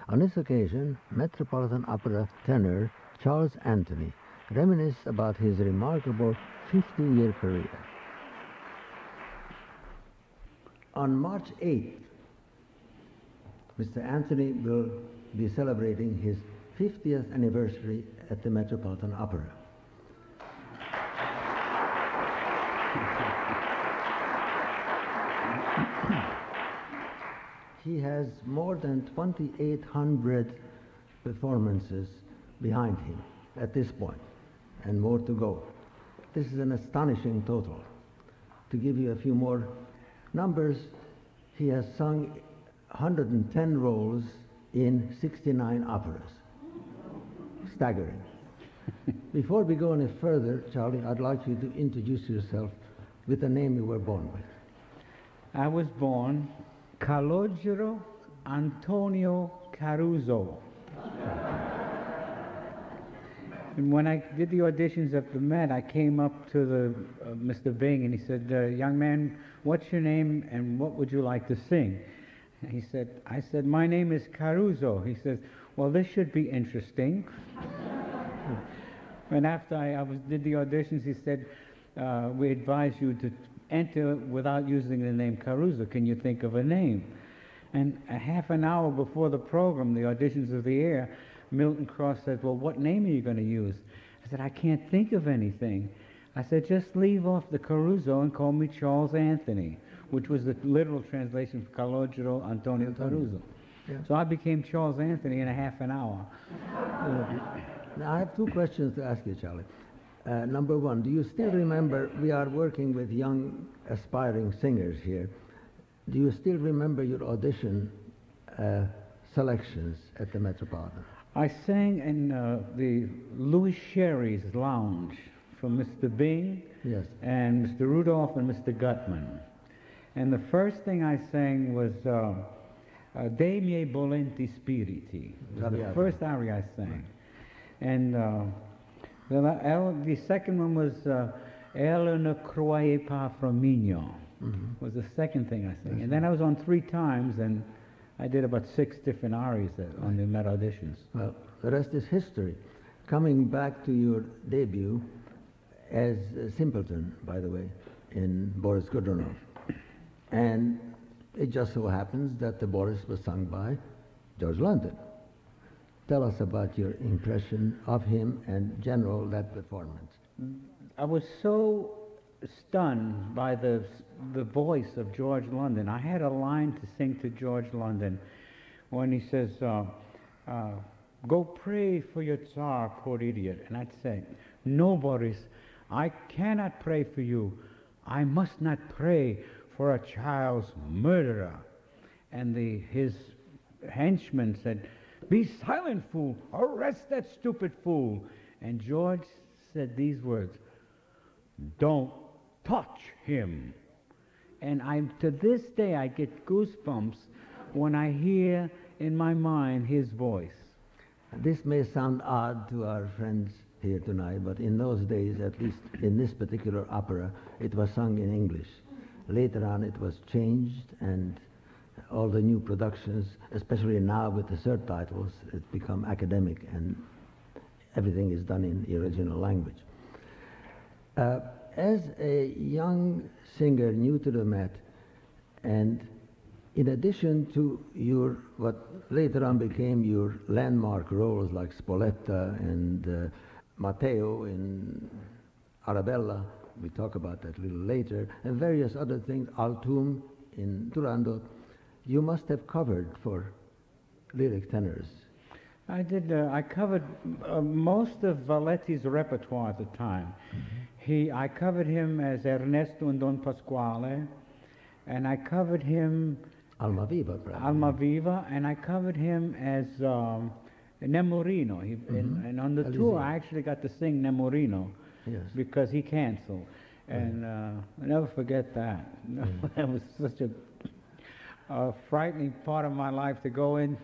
On this occasion, Metropolitan Opera tenor Charles Anthony reminisced about his remarkable 50-year career. On March 8th, Mr. Anthony will be celebrating his 50th anniversary at the Metropolitan Opera. He has more than 2,800 performances behind him at this point, and more to go. This is an astonishing total. To give you a few more numbers, he has sung 110 roles in 69 operas. Staggering. Before we go any further, Charlie, I'd like you to introduce yourself with the name you were born with. I was born Calogero Antonio Caruso. And when I did the auditions at the Met, I came up to the Mr. Bing, and he said, young man, what's your name and what would you like to sing? And I said, my name is Caruso. He says, well, this should be interesting. And after I did the auditions, he said, we advise you to enter without using the name Caruso. Can you think of a name? And a half an hour before the program, the auditions of the air, Milton Cross said, well, what name are you going to use? I said, I can't think of anything. I said, just leave off the Caruso and call me Charles Anthony, which was the literal translation for Calogero Antonio Caruso. Yeah. So I became Charles Anthony in a half an hour. Now, I have two questions to ask you, Charlie. Number one, do you still remember, we are working with young aspiring singers here, do you still remember your audition selections at the Metropolitan? I sang in the Louis Sherry's Lounge from Mr. Bing, yes, and Mr. Rudolph and Mr. Gutman. And the first thing I sang was De miei volenti spiriti. It was the first aria I sang. And the second one was Elle ne croyait pas Frominio, was the second thing I sang. And then I was on 3 times, and I did about 6 different arias on the Met auditions. Well, the rest is history. Coming back to your debut as a simpleton, by the way, in Boris Godunov. And it just so happens that the Boris was sung by George London. Tell us about your impression of him and general that performance. I was so stunned by the voice of George London. I had a line to sing to George London when he says, go pray for your Tsar, poor idiot. And I'd say, no, Boris, I cannot pray for you. I must not pray for a child's murderer. And his henchman said, be silent, fool. Arrest that stupid fool. And George said these words, don't touch him. And to this day, I get goosebumps when I hear in my mind his voice. This may sound odd to our friends here tonight, but in those days, at least in this particular opera, it was sung in English. Later on, it was changed, and all the new productions, especially now with the subtitles, it's become academic, and everything is done in the original language. As a young singer new to the Met, and in addition to your, what later on became your landmark roles like Spoletta and Matteo in Arabella, we talk about that a little later, and various other things, Altum in Turandot, you must have covered for lyric tenors. I did. I covered most of Valetti's repertoire at the time. I covered him as Ernesto in Don Pasquale, and I covered him Almaviva, perhaps. Almaviva, and I covered him as Nemorino. And on the tour, I actually got to sing Nemorino, yes, because he canceled. And I'll never forget that. That was such a frightening part of my life to go in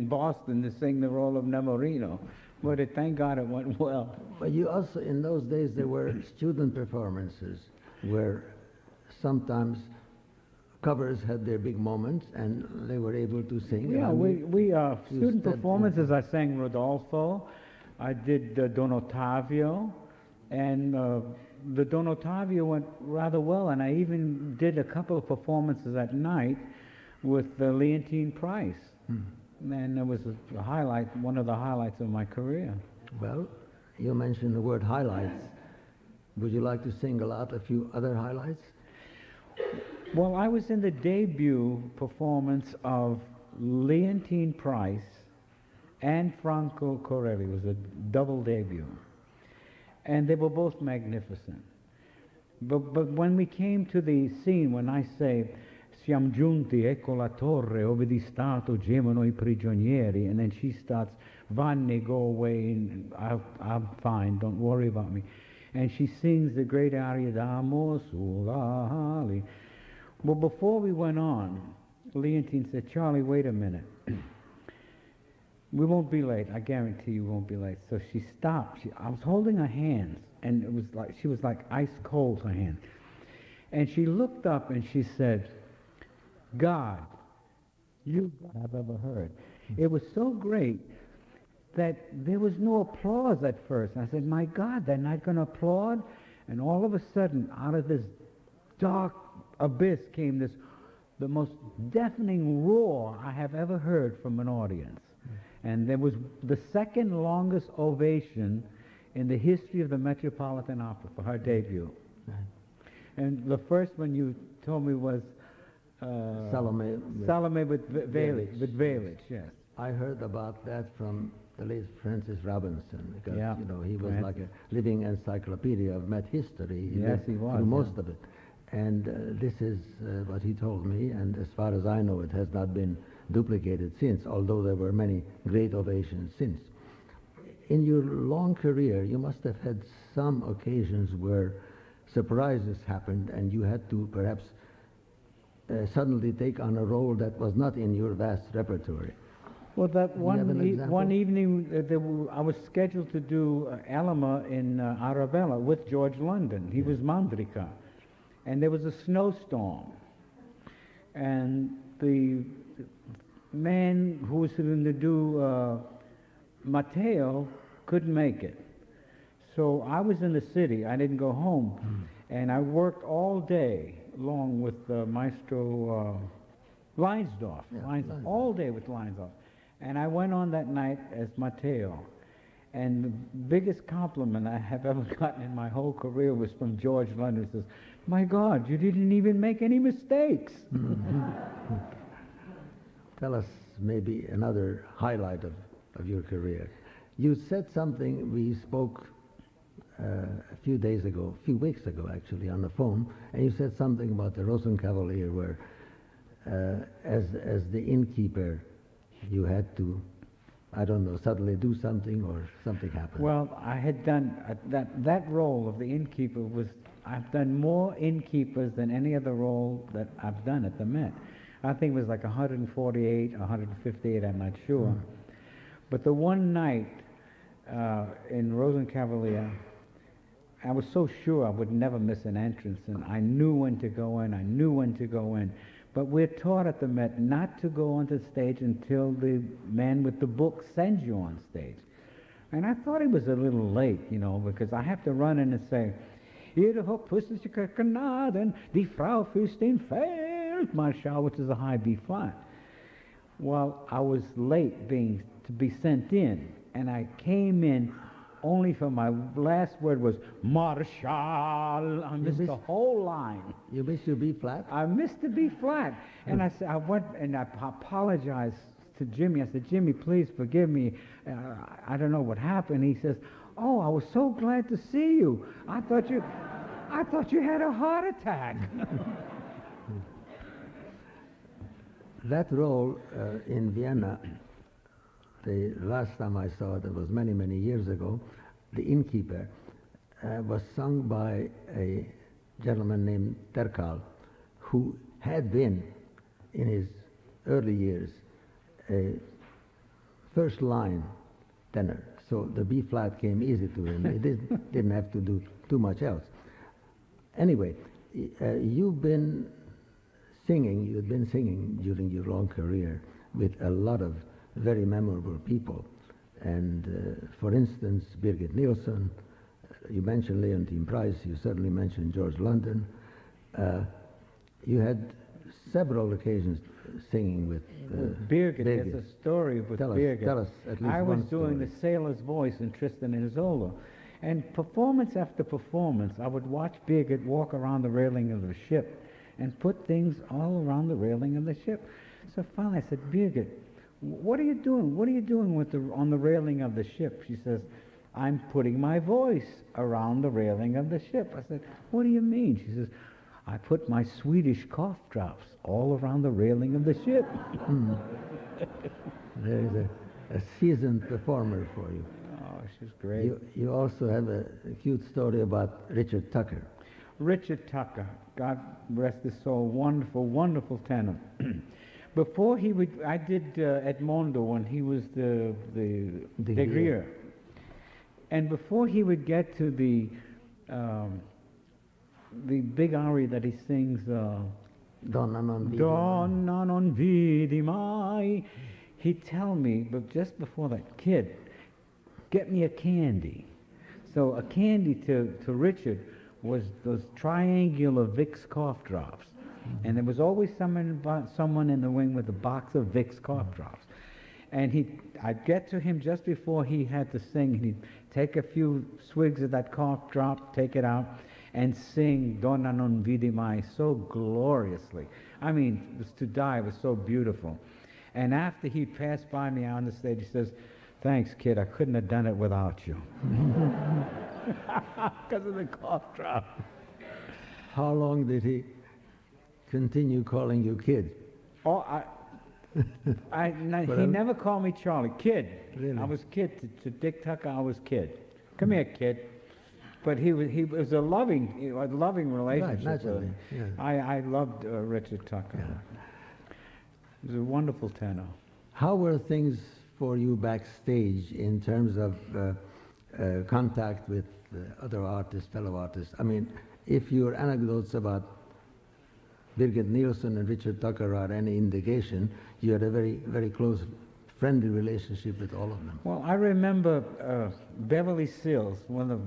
Boston to sing the role of Nemorino. But thank God it went well. But you also, in those days, there were student performances where sometimes covers had their big moments, and they were able to sing. Yeah, student said, performances, I sang Rodolfo, I did Don Ottavio, and the Don Ottavio went rather well, and I even did a couple of performances at night with Leontine Price. And it was a highlight, one of the highlights of my career. Well, you mentioned the word highlights. Would you like to single out a few other highlights? Well, I was in the debut performance of Leontine Price and Franco ZEFFIRELLI. It was a double debut. And they were both magnificent. But when we came to the scene, when I say, siamo giunti, ecco la torre, ove di stato gemono I prigionieri, and then she starts, Vanni, go away, and I'm fine, don't worry about me. And she sings the great aria d'Amo sulla ali. Well, before we went on, Leontine said, Charlie, wait a minute. We won't be late. I guarantee you won't be late. So she stopped. I was holding her hands, and it was like she was like ice cold, her hand. And she looked up and she said, God, you I've ever heard. It was so great that there was no applause at first. I said, my God, they're not going to applaud? And all of a sudden, out of this dark abyss came the most deafening roar I have ever heard from an audience. And there was the second longest ovation in the history of the Metropolitan Opera for her debut. And the first one you told me was Salome with Valic, yes. I heard about that from the late Francis Robinson, because you know, he was Francis. like a living encyclopedia of Met history. Yes, he was. Through most of it. And this is what he told me, and as far as I know, it has not been duplicated since, although there were many great ovations since. In your long career, you must have had some occasions where surprises happened and you had to perhaps suddenly take on a role that was not in your vast repertory. Well, that one evening, I was scheduled to do Elma in Arabella with George London. He was Mandrika. And there was a snowstorm. And the man who was going to do Matteo couldn't make it. So I was in the city. I didn't go home. And I worked all day long with Maestro Leinsdorf. All day with Leinsdorf. And I went on that night as Matteo. And the biggest compliment I have ever gotten in my whole career was from George London. He says, my God, you didn't even make any mistakes. Tell us maybe another highlight of your career. You said something, we spoke a few weeks ago actually, on the phone, and you said something about the Rosenkavalier where as the innkeeper you had to, I don't know, suddenly do something or something happened. Well, I had done that role of the innkeeper I've done more innkeepers than any other role that I've done at the Met. I think it was like 148, 158, I'm not sure. But the one night in Rosenkavalier, I was so sure I would never miss an entrance, and I knew when to go in, But we're taught at the Met not to go onto stage until the man with the book sends you on stage. And I thought he was a little late, you know, because I have to run in and say, Ihre Hochfürstliche Gnaden, die Frau Fürstin Feldmarschall, which is a high B flat. Well, I was late to be sent in, and I came in only for my last word was Marshal. I missed the whole line. You missed your B flat? I missed the B flat. And I went and I apologized to Jimmy. I said, Jimmy, please forgive me. I don't know what happened. He says, oh, I was so glad to see you. I thought you had a heart attack. That role in Vienna, the last time I saw it was many, many years ago, the innkeeper was sung by a gentleman named Terkal, who had been, in his early years, a first line tenor. So the B flat came easy to him. He didn't have to do too much else. Anyway, you've been singing, you had been singing during your long career with a lot of very memorable people. And for instance, Birgit Nilsson, you mentioned Leontine Price, you certainly mentioned George London. You had several occasions singing with Birgit. There's a story with Birgit. Tell us at least I was one doing story. the sailor's voice in Tristan and Isolde. And performance after performance, I would watch Birgit walk around the railing of the ship and put things all around the railing of the ship. So finally I said, Birgit, what are you doing? What are you doing on the railing of the ship? She says, I'm putting my voice around the railing of the ship. I said, what do you mean? She says, I put my Swedish cough drops all around the railing of the ship. There is a seasoned performer for you. Oh, she's great. You also have a cute story about Richard Tucker. Richard Tucker, God rest his soul, wonderful, wonderful tenor. Before he would, I did Edmondo when he was the De Grier. And before he would get to the big aria that he sings, Donna non vidi mai, he'd tell me, but just before that, kid, get me a candy. So a candy to Richard was those triangular Vicks cough drops. And there was always someone in the wing with a box of Vicks cough drops. And I'd get to him just before he had to sing, and he'd take a few swigs of that cough drop, take it out, and sing Donna non vidi mai so gloriously. I mean, it was to die, it was so beautiful. And after he passed by me on the stage, he says, thanks, kid, I couldn't have done it without you. Because of the cough drop. How long did he continue calling you kid? Oh, he never called me Charlie. Kid. Really? I was kid. To Dick Tucker, I was kid. Come here, kid. But he was a loving relationship. Right, naturally. Yeah. I loved Richard Tucker. Yeah. He was a wonderful tenor. How were things for you backstage in terms of contact with other artists, fellow artists? I mean, if your anecdotes about Birgit Nilsson and Richard Tucker are any indication, you had a very, very close, friendly relationship with all of them. Well, I remember Beverly Sills, a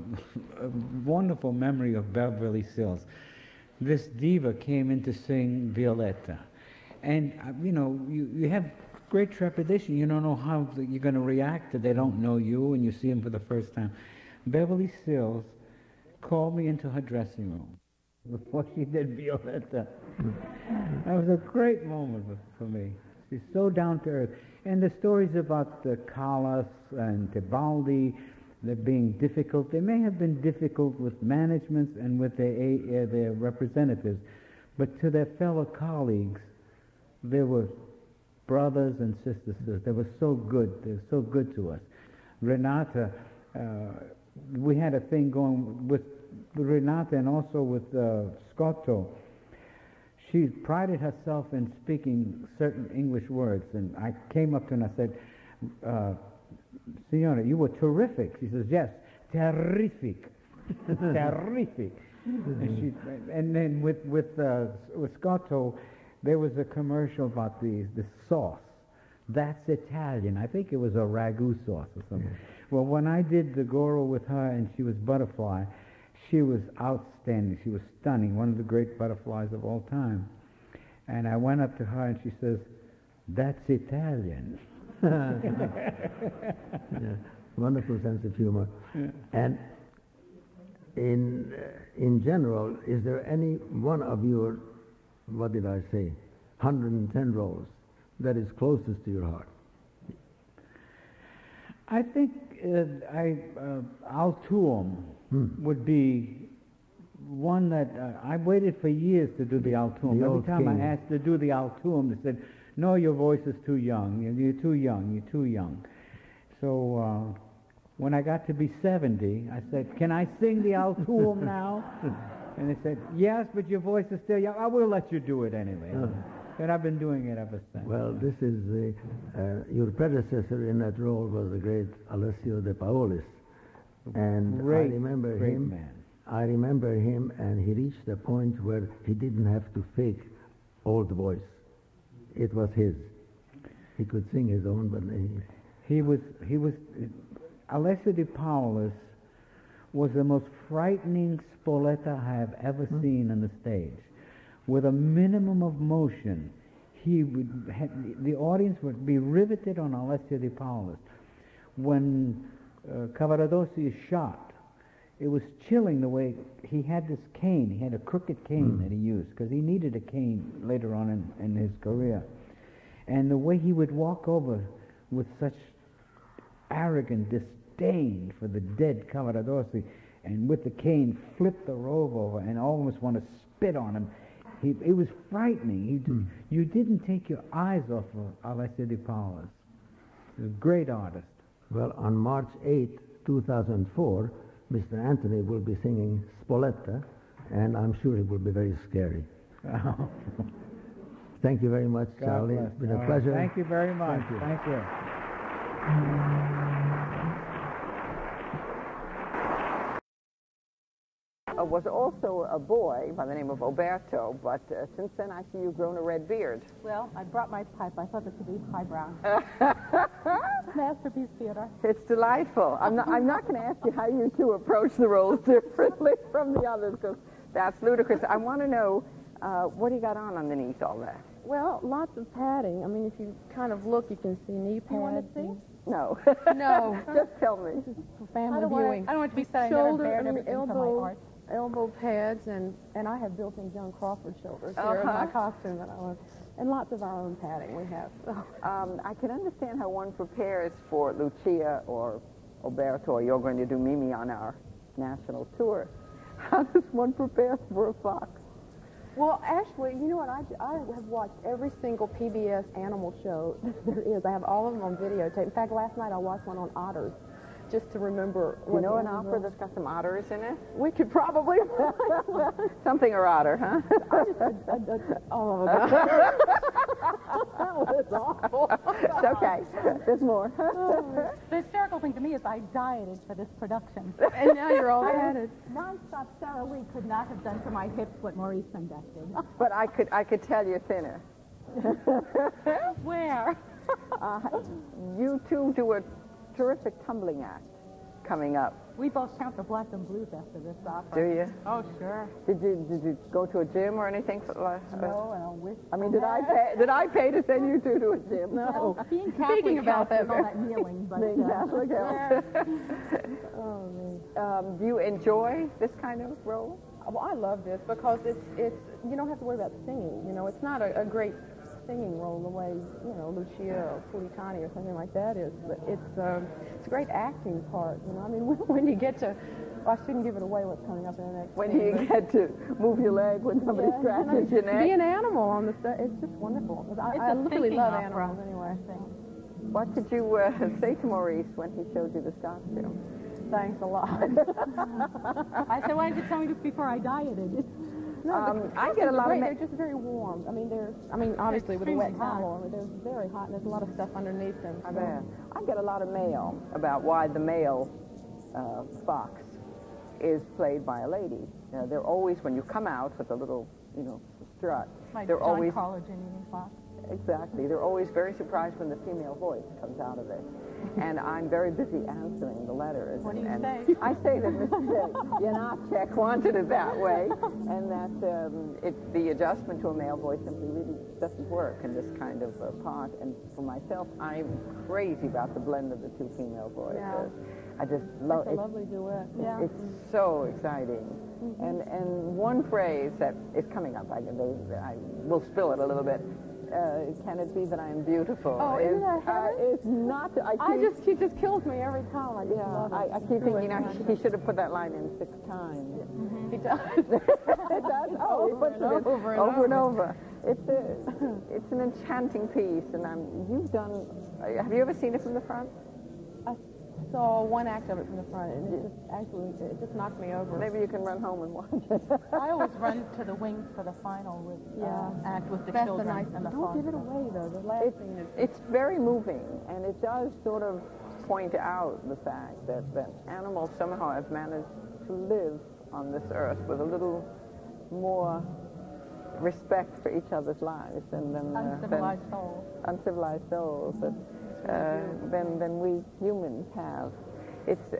wonderful memory of Beverly Sills. This diva came in to sing Violetta. And, you have great trepidation. You don't know how you're going to react. They don't know you, and you see them for the first time. Beverly Sills called me into her dressing room before she did Violetta. That was a great moment for me. She's so down to earth. And the stories about Callas and Tebaldi, they're being difficult. They may have been difficult with managements and with their representatives, but to their fellow colleagues, they were brothers and sisters. They were so good. They were so good to us. Renata, we had a thing going with Renata and also with Scotto. She prided herself in speaking certain English words, and I came up to her and I said, Signora, you were terrific. She says, yes, terrific. Terrific. And then with Scotto, there was a commercial about the sauce. That's Italian. I think it was a ragu sauce or something. Yeah. Well, when I did the Goro with her and she was Butterfly, she was outstanding. She was stunning, one of the great butterflies of all time. And I went up to her and she says, that's Italian. Yeah. Wonderful sense of humor. Yeah. And in general, is there any one of your, what did I say, 110 roles that is closest to your heart? I think Altuum would be one that I waited for years to do the Altuum. Every time I asked to do the Altuum, they said, no, your voice is too young. You're too young. You're too young. So when I got to be 70, I said, can I sing the Altuum now? And they said, yes, but your voice is still young. I will let you do it anyway. And I've been doing it ever since. Well, this is your predecessor in that role was the great Alessio De Paolis. And I remember him. Man. I remember him, and he reached a point where he didn't have to fake old voice. It was his. He could sing his own, but Alessio Di Paolis was the most frightening Spoletta I have ever seen on the stage. With a minimum of motion, the audience would be riveted on Alessio Di Paolis. When Cavaradossi is shot, it was chilling the way he had this cane. He had a crooked cane that he used, because he needed a cane later on in his career. And the way he would walk over with such arrogant disdain for the dead Cavaradossi, and with the cane flip the robe over and almost want to spit on him. It was frightening. You didn't take your eyes off of Alessio Di Paolis. He was a great artist. Well, on March 8, 2004, Mr. Anthony will be singing Spoletta, and I'm sure it will be very scary. Thank you very much, Charlie. It's been a pleasure. Thank you very much. Thank you. Was also a boy by the name of Oberto, but since then I see you've grown a red beard. Well, I brought my pipe. I thought this would be high brown. Masterpiece theater. It's delightful. I'm not going to ask you how you two approach the roles differently from the others, because that's ludicrous. I want to know, what do you got on underneath all that? Well, lots of padding. I mean, if you kind of look, you can see knee pads. You want to see? No. No. Just tell me. This is for family I viewing. don't want to be saying Shoulder, that I've bared everything from my heart. elbow pads, and I have built-in Joan Crawford shoulders here in my costume that I love. And lots of our own padding we have. So. I can understand how one prepares for Lucia or Oberto, or you're going to do Mimi on our national tour. How does one prepare for a fox? Well, actually, you know what? I have watched every single PBS animal show there is. I have all of them on videotape. In fact, last night I watched one on otters, just to remember. You know an opera that's got some otters in it? We could probably. Something or otter, huh? Oh, that was awful. It's okay. There's more. The hysterical thing to me is I dieted for this production. And now you're all added. Non-stop Sarah Lee could not have done to my hips what Maurice Sendak did. But I could tell you're thinner. Where? You two do a terrific tumbling act coming up. We both count the black and blues after this opera. Do you? Oh, sure. Did you go to a gym or anything for No, and I wish. I mean, did I pay to send you two to a gym? No. Being Catholic Speaking about that, all that kneeling, but Being Catholic helps. Oh, man. Do you enjoy this kind of role? Well, I love this because it's you don't have to worry about singing. You know, it's not a great singing role the way, you know, Lucia or Pulicani or something like that is, but it's a great acting part, you know. I mean, when you get to, well, I shouldn't give it away what's coming up in the next When scene, you get to move your leg when somebody scratches your neck? Be an animal on the set, it's just wonderful. I really love animals anyway. What did you say to Maurice when he showed you this costume? Thanks a lot. I said, why did you tell me this before I dieted? No, I get a lot of. They're just very warm. I mean, obviously with a wet towel, they're very hot, and there's a lot of stuff underneath them. I bet. I get a lot of mail about why the male fox is played by a lady. You know, they're always, when you come out with a little, you know, strut, Like they're John always College and Union Fox. Exactly. They're always very surprised when the female voice comes out of it. And I'm very busy answering the letters. What do you and say? I say that Mr. Janacek wanted it that way, and that the adjustment to a male voice simply really doesn't work in this kind of part. And for myself, I'm crazy about the blend of the two female voices. Yeah. I just love it. It's a lovely duet. Yeah. It's so exciting. And one phrase that is coming up, I will spill it a little bit. Can it be that I am beautiful? Oh, isn't that heaven? It's not. She just kills me every time. I just love it. I keep thinking, he should have put that line in 6 times. He does. It does. Oh, he puts it in over and over. It's an enchanting piece, and you've done. Have you ever seen it from the front? I saw one act of it from the front, and it just knocked me over. Maybe you can run home and watch it. I always run to the wings for the final act with the children and the Don't give it away, though. The last thing is... It's very moving, and it does sort of point out the fact that animals somehow have managed to live on this earth with a little more respect for each other's lives, and then Uncivilized souls. Uncivilized souls than we humans have. It's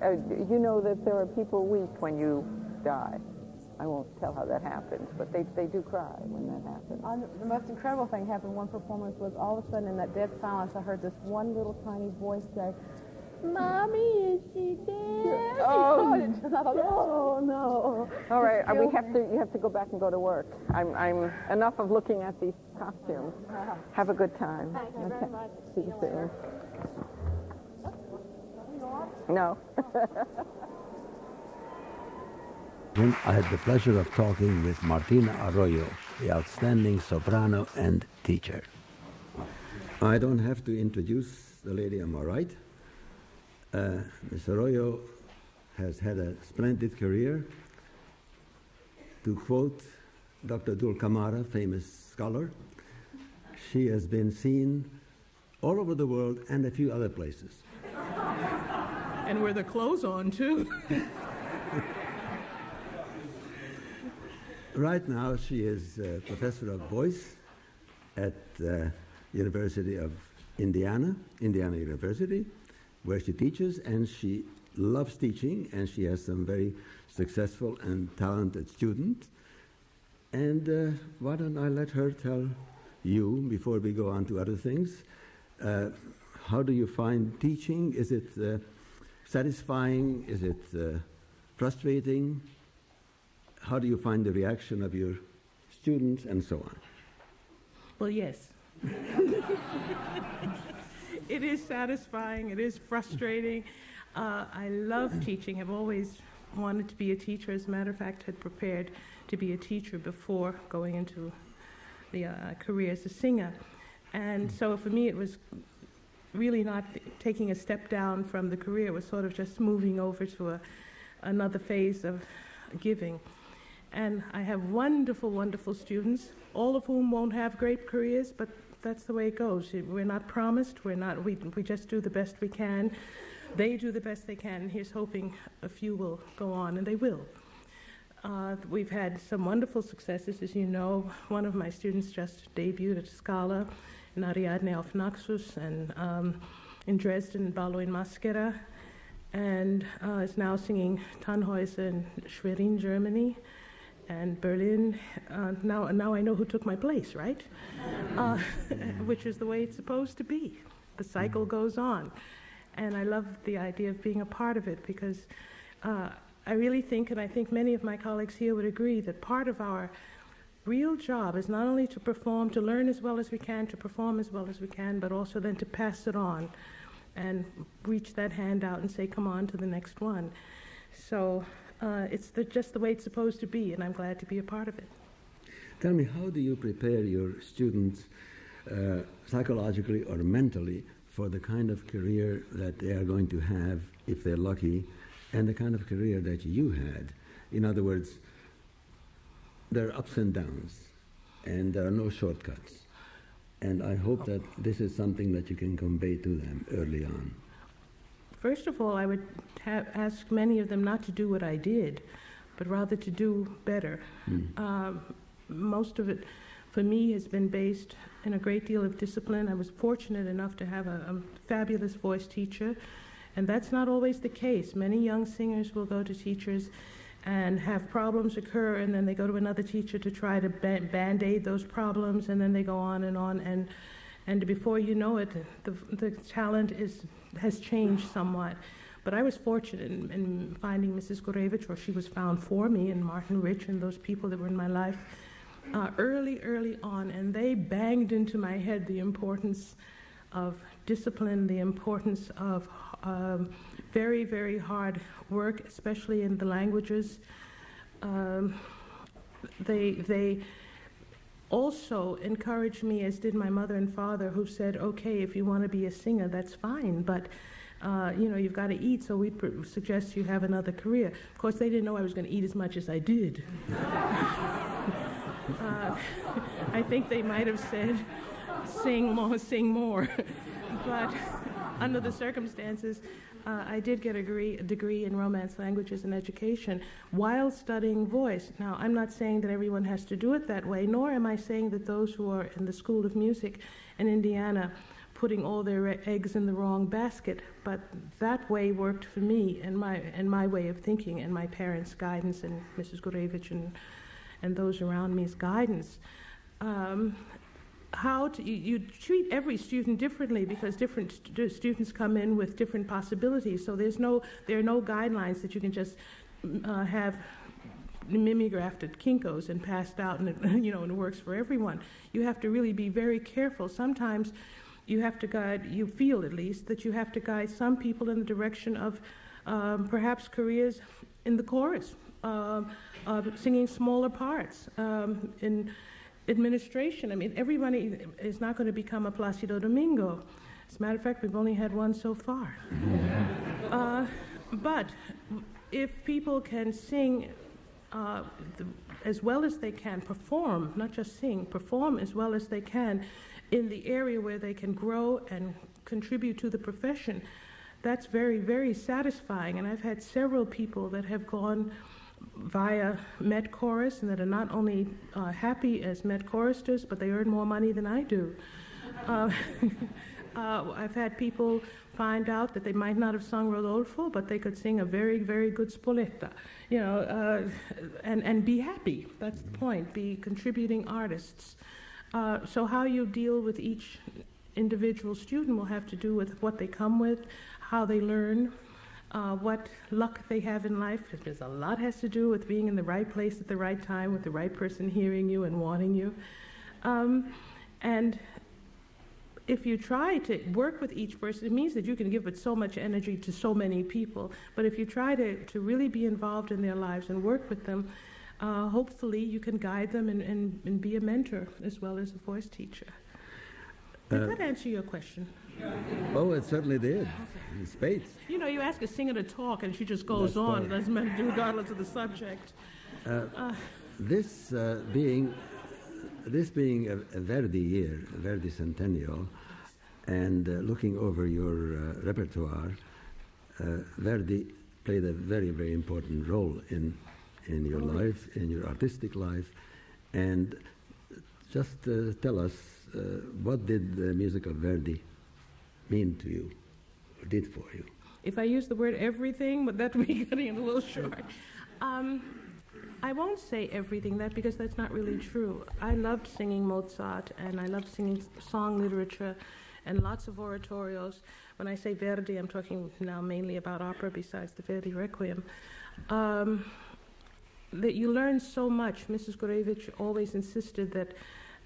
you know that there are people weep when you die. I won't tell how that happens, but they do cry when that happens. The most incredible thing happened. One performance was all of a sudden in that dead silence, I heard this one little tiny voice say, "Mommy, is she dead?" Oh, oh no! All right, you have to go back and go to work. I'm enough of looking at these costumes. Have a good time. Thank you very much. See you soon. No. I had the pleasure of talking with Martina ARROYO, the outstanding soprano and teacher. I don't have to introduce the lady on my right. Ms. ARROYO has had a splendid career. To quote Dr. Dul Kamara, famous scholar, she has been seen all over the world and a few other places. And with her clothes on, too. Right now, she is a professor of voice at University of Indiana University, where she teaches, and she loves teaching, and she has some very successful and talented students. And why don't I let her tell you, before we go on to other things, how do you find teaching? Is it satisfying? Is it frustrating? How do you find the reaction of your students and so on? Well, yes. It is satisfying. It is frustrating. I love teaching. I've always wanted to be a teacher. As a matter of fact, had prepared to be a teacher before going into the career as a singer. And so for me, it was really not taking a step down from the career. It was sort of just moving over to another phase of giving. And I have wonderful, wonderful students, all of whom won't have great careers, but that's the way it goes. We're not promised. We just do the best we can. They do the best they can, and here's hoping a few will go on, and they will. We've had some wonderful successes, as you know. One of my students just debuted at Scala in Ariadne auf Naxos, and in Dresden, in Ballo in Maschera, and is now singing Tannhäuser in Schwerin, Germany, and Berlin. Now I know who took my place, right? Which is the way it's supposed to be. The cycle goes on. And I love the idea of being a part of it, because I really think, and I think many of my colleagues here would agree, that part of our real job is not only to perform, to learn as well as we can, to perform as well as we can, but also then to pass it on and reach that hand out and say, come on to the next one. So it's just the way it's supposed to be, and I'm glad to be a part of it. Tell me, how do you prepare your students psychologically or mentally for the kind of career that they are going to have, if they're lucky, and the kind of career that you had? In other words, there are ups and downs, and there are no shortcuts. And I hope that this is something that you can convey to them early on. First of all, I would ask many of them not to do what I did, but rather to do better. Most of it, for me, has been based in a great deal of discipline. I was fortunate enough to have a fabulous voice teacher, and that's not always the case. Many young singers will go to teachers and have problems occur, and then they go to another teacher to try to band-aid those problems, and then they go on, and before you know it, the talent has changed somewhat. But I was fortunate in finding Mrs. Gorevich, or she was found for me, and Martin Rich and those people that were in my life early on, and they banged into my head the importance of discipline, the importance of very, very hard work, especially in the languages. They also encouraged me, as did my mother and father, who said, okay, if you want to be a singer, that's fine, but you've got to eat, so we suggest you have another career. Of course, they didn't know I was going to eat as much as I did. I think they might have said, sing more, but under the circumstances, I did get a degree in Romance Languages and Education while studying voice. Now, I'm not saying that everyone has to do it that way, nor am I saying that those who are in the School of Music in Indiana putting all their eggs in the wrong basket, but that way worked for me and my way of thinking and my parents' guidance and Mrs. Gurevich and those around me's guidance. You treat every student differently because different students come in with different possibilities. So there are no guidelines that you can just have mimeographed at Kinko's and passed out, and and it works for everyone. You have to really be very careful. Sometimes you have to guide. You feel at least that you have to guide some people in the direction of perhaps careers in the chorus, singing smaller parts in administration. I mean, everybody is not going to become a Placido Domingo. As a matter of fact, we've only had one so far. But if people can sing as well as they can, perform, not just sing, perform as well as they can in the area where they can grow and contribute to the profession, that's very, very satisfying. And I've had several people that have gone via Met Chorus and that are not only happy as Met choristers, but they earn more money than I do. I've had people find out that they might not have sung Rodolfo, but they could sing a very, very good Spoletta, and be happy. That's the point, be contributing artists. So how you deal with each individual student will have to do with what they come with, how they learn, what luck they have in life, because a lot has to do with being in the right place at the right time with the right person hearing you and wanting you. And if you try to work with each person, it means that you can give it so much energy to so many people. But if you try to really be involved in their lives and work with them, hopefully you can guide them and be a mentor as well as a voice teacher. Did that answer your question? Oh, it certainly did. In spades. You ask a singer to talk and she just goes on. It doesn't matter regardless of the subject. This being a Verdi year, a Verdi centennial, and looking over your repertoire, Verdi played a very, very important role in your life, in your artistic life. And just tell us, what did the music of Verdi mean to you, or did for you? If I use the word everything, would that be getting a little short? I won't say everything, because that's not really true. I loved singing Mozart, and I loved singing song literature and lots of oratorios. When I say Verdi, I'm talking now mainly about opera besides the Verdi Requiem. That you learn so much. Mrs. Gurevich always insisted that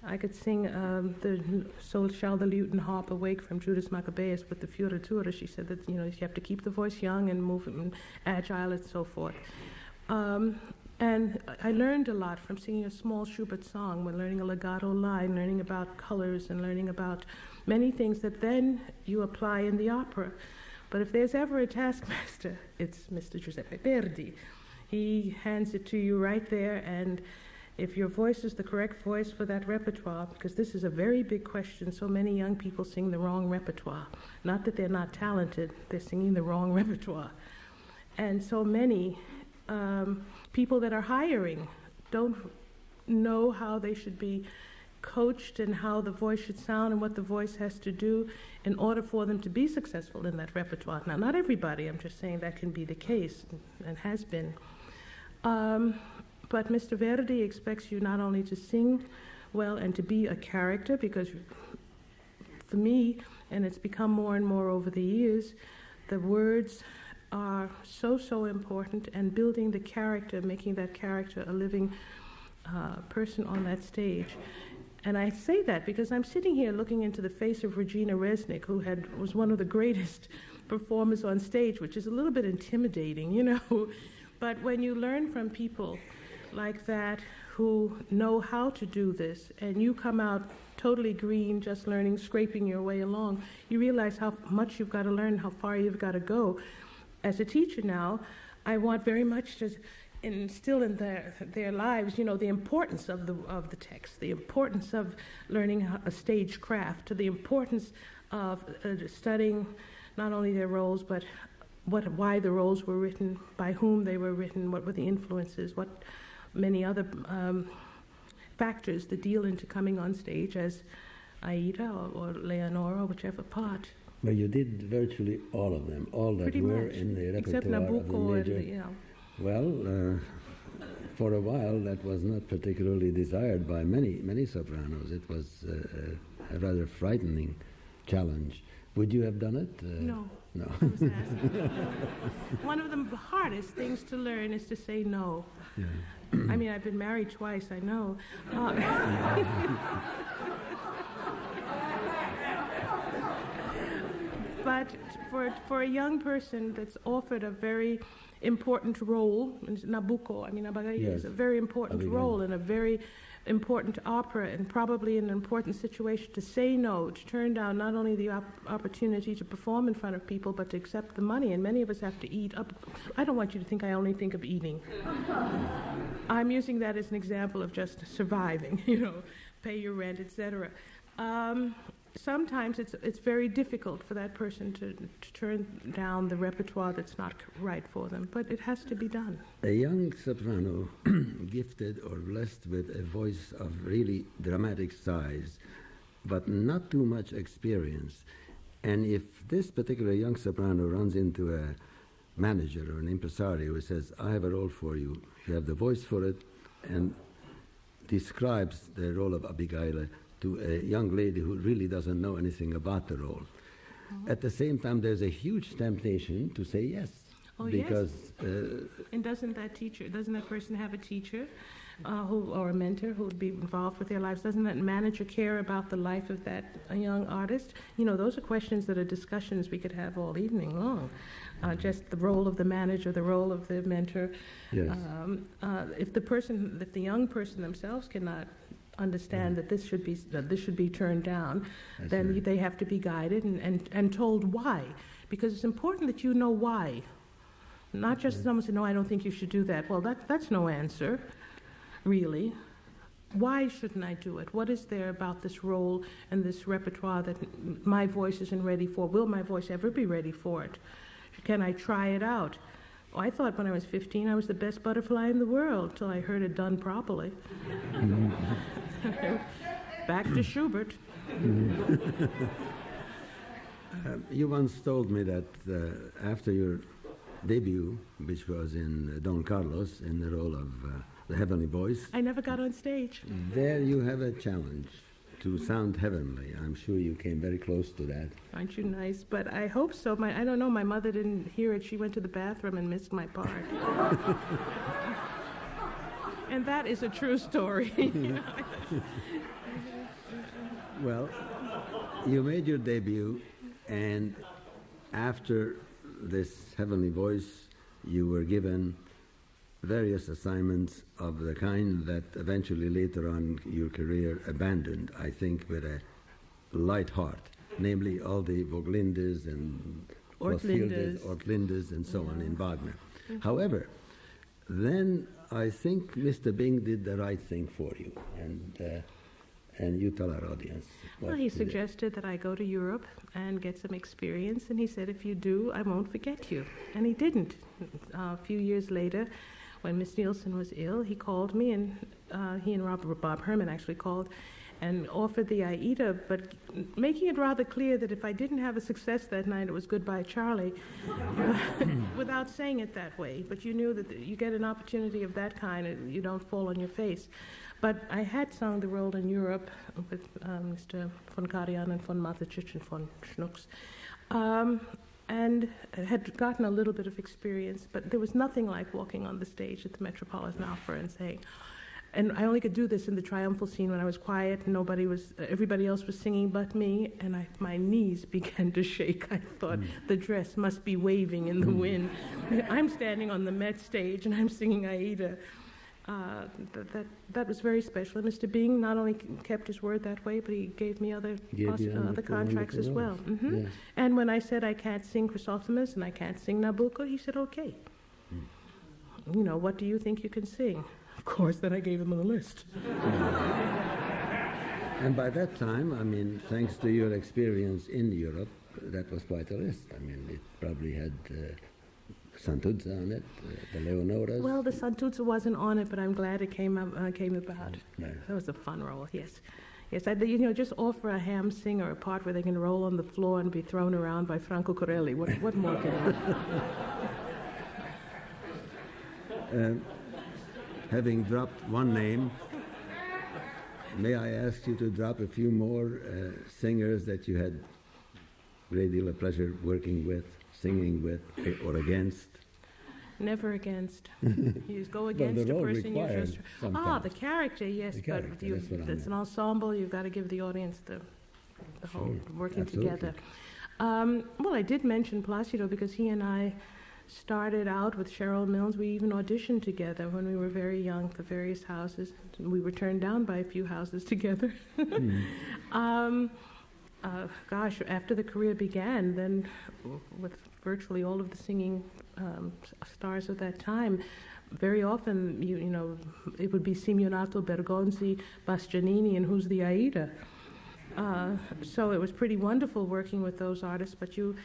I could sing So Shall the Lute and Harp Awake from Judas Maccabeus with the Fioritura. She said that, you have to keep the voice young and move and agile and so forth. And I learned a lot from singing a small Schubert song. We're learning a legato line, learning about colors, and learning about many things that then you apply in the opera. But if there's ever a taskmaster, it's Mr. Giuseppe Verdi. He hands it to you right there, and if your voice is the correct voice for that repertoire, because this is a very big question, so many young people sing the wrong repertoire. Not that they're not talented, they're singing the wrong repertoire. And so many people that are hiring don't know how they should be coached and how the voice should sound and what the voice has to do in order for them to be successful in that repertoire. Now, not everybody, I'm just saying that can be the case and has been. But Mr. Verdi expects you not only to sing well and to be a character, because for me, and it's become more and more over the years, the words are so important, and building the character, making that character a living person on that stage. And I say that because I'm sitting here looking into the face of Regina Resnick, who was one of the greatest performers on stage, which is a little bit intimidating, But when you learn from people like that who know how to do this, and you come out totally green, just learning, scraping your way along, you realize how much you've got to learn, how far you've got to go. As a teacher now, I want very much to instill in their lives, the importance of the text, the importance of learning a stage craft, the importance of studying not only their roles, but why the roles were written, by whom they were written, what were the influences, what many other factors that deal into coming on stage as Aida or Leonora, whichever part. Well, you did virtually all of them, all that Pretty were much, in the except repertoire of the Nabucco major. Well, for a while that was not particularly desired by many sopranos. It was a rather frightening challenge. Would you have done it? No. No. I was asked. One of the hardest things to learn is to say no. Yeah. I mean, I've been married twice, I know. But for a young person that's offered a very important role, Nabucco, I mean, Abigail is a very important role in a very important opera, and probably in an important situation, to say no, to turn down not only the opportunity to perform in front of people, but to accept the money. And many of us have to eat up. I don't want you to think I only think of eating. I'm using that as an example of just surviving, pay your rent, etc. Sometimes it's very difficult for that person to turn down the repertoire that's not right for them, but it has to be done. A young soprano, gifted or blessed with a voice of really dramatic size, but not too much experience. And if this particular young soprano runs into a manager or an impresario who says, I have a role for you, you have the voice for it, and describes the role of Abigail to a young lady who really doesn't know anything about the role. Mm-hmm. At the same time, there's a huge temptation to say yes. Oh, because, yes. And doesn't that person have a teacher or a mentor who would be involved with their lives? Doesn't that manager care about the life of that young artist? Those are questions that are discussions we could have all evening long. Just the role of the manager, the role of the mentor. Yes. If the young person themselves cannot understand that this should be turned down, That's then right. they have to be guided and told why, because it's important that you know why. Not just someone say, no, I don't think you should do that. Well, that's no answer, really. Why shouldn't I do it? What is there about this role and this repertoire that my voice isn't ready for? Will my voice ever be ready for it? Can I try it out? I thought when I was 15 I was the best butterfly in the world till I heard it done properly. Back to Schubert. You once told me that after your debut, which was in Don Carlos, in the role of the heavenly voice, I never got on stage. There you have a challenge to sound heavenly. I'm sure you came very close to that. Aren't you nice? But I hope so. I don't know. My mother didn't hear it. She went to the bathroom and missed my part. And that is a true story. Well, you made your debut, and after this heavenly voice, you were given various assignments of the kind that eventually later on your career abandoned, I think, with a light heart, namely all the Voglindes and Ortlindes and so on in Wagner. Mm-hmm. However, then I think Mr. Bing did the right thing for you, and you tell our audience. Well, he suggested that I go to Europe and get some experience, and he said, if you do, I won't forget you. And he didn't. A few years later, when Miss Nielsen was ill, he called me, and he and Bob Herman actually called and offered the Aida, but making it rather clear that if I didn't have a success that night, it was goodbye, Charlie, without saying it that way. But you knew that you get an opportunity of that kind, and you don't fall on your face. But I had sung the role in Europe with Mr. von Karajan and von Matušić and von Schnucks, and had gotten a little bit of experience, but there was nothing like walking on the stage at the Metropolitan Opera and saying, and I only could do this in the triumphal scene when I was quiet, and everybody else was singing but me, and my knees began to shake. I thought the dress must be waving in the wind. I'm standing on the Met stage and I'm singing Aida. That was very special. And Mr. Bing not only kept his word that way, but he gave me other contracts as well. Mm-hmm. Yes. And when I said I can't sing Chrysothemis and I can't sing Nabucco, he said, okay. What do you think you can sing? Of course, then I gave him a list. And by that time, thanks to your experience in Europe, that was quite a list. I mean, it probably had Santuzza on it, the Leonoras. Well, the Santuzza wasn't on it, but I'm glad it came about. Nice. That was a fun role, yes. Yes, just offer a ham singer a part where they can roll on the floor and be thrown around by Franco Corelli. What more can you? Having dropped one name, may I ask you to drop a few more singers that you had a great deal of pleasure working with, singing with, or against? Never against. You go against well, a person you just... sometimes. The character, yes, The character, but it's an ensemble. You've got to give the audience the whole working absolutely. together. Well, I did mention Placido because he and I started out with Cheryl Milnes. We even auditioned together when we were very young for various houses. We were turned down by a few houses together. Gosh, after the career began, then with virtually all of the singing stars of that time, very often, it would be Simeonato, Bergonzi, Bastianini, and Who's the Aida? So it was pretty wonderful working with those artists, but you,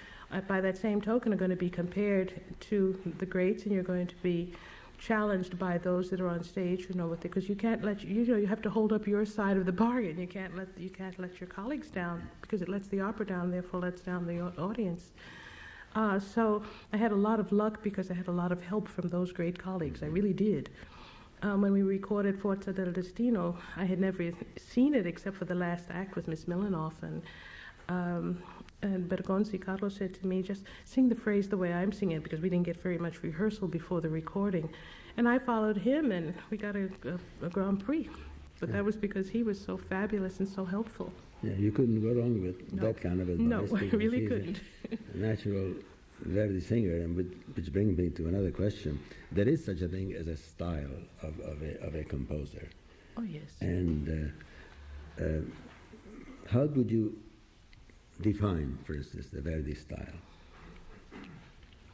by that same token, are going to be compared to the greats, and you're going to be challenged by those that are on stage who know what they, because you can't let you have to hold up your side of the bargain. You can't let your colleagues down, because it lets the opera down, therefore lets down the audience. So I had a lot of luck because I had a lot of help from those great colleagues. I really did. When we recorded Forza del Destino, I had never seen it except for the last act with Miss Milanoff, and Bergonzi, Carlos said to me, just sing the phrase the way I'm singing it, because we didn't get very much rehearsal before the recording. And I followed him, and we got a Grand Prix. But that was because he was so fabulous and so helpful. Yeah, you couldn't go wrong with that kind of advice. No, I really couldn't. A natural Verdi singer, and which brings me to another question. There is such a thing as a style of a composer. Oh, yes. And how would you define, for instance, the Verdi style?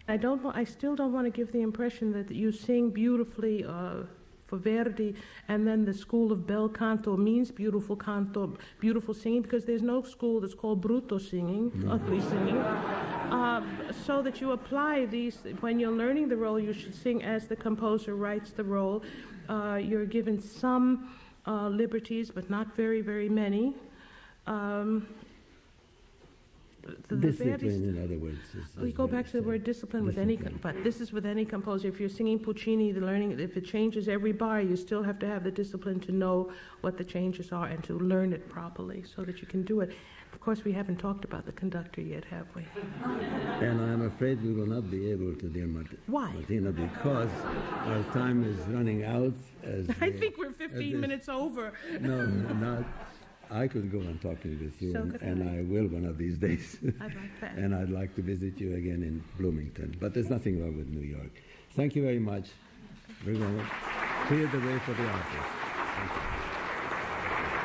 I still don't want to give the impression that you sing beautifully for Verdi, and then the school of bel canto means beautiful canto, beautiful singing, because there's no school that's called brutto singing, ugly singing. So that you apply these, when you're learning the role, you should sing as the composer writes the role. You're given some liberties, but not very, very many. Discipline, in other words. We go back to the word discipline with any, but this is with any composer. If you're singing Puccini, the learning, if it changes every bar, you still have to have the discipline to know what the changes are and to learn it properly so that you can do it. Of course, we haven't talked about the conductor yet, have we? And I'm afraid we will not be able to, dear Why? Martina, because our time is running out. I think we're 15 minutes over. No, not. I could go on talking with you, So and I will one of these days. I'd like that. And I'd like to visit you again in Bloomington. But there's nothing wrong with New York. Thank you very much. We're going to clear the way for the artist. Thank you.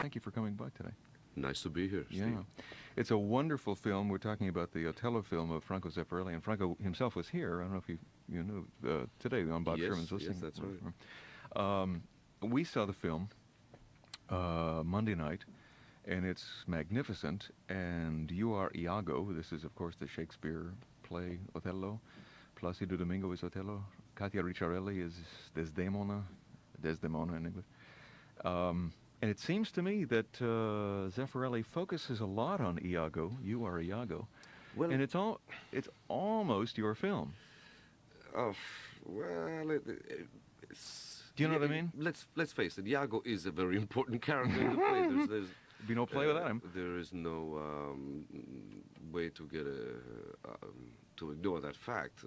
Thank you for coming by today. Nice to be here, Steve. Yeah. It's a wonderful film. We're talking about the Otello film of Franco ZEFFIRELLI, and Franco himself was here. I don't know if you knew today on Bob Sherman's listening. Yes, that's right. We saw the film Monday night, and it's magnificent. And you are Iago. This is, of course, the Shakespeare play Otello. Placido Domingo is Otello. Katia Ricciarelli is Desdemona in English. And it seems to me that ZEFFIRELLI focuses a lot on Iago. You are Iago, well, and it's almost your film. Oh, well, it's, do you know what I mean? Let's face it. Iago is a very important character in the play. There's be no play without him. There is no way to get to ignore that fact.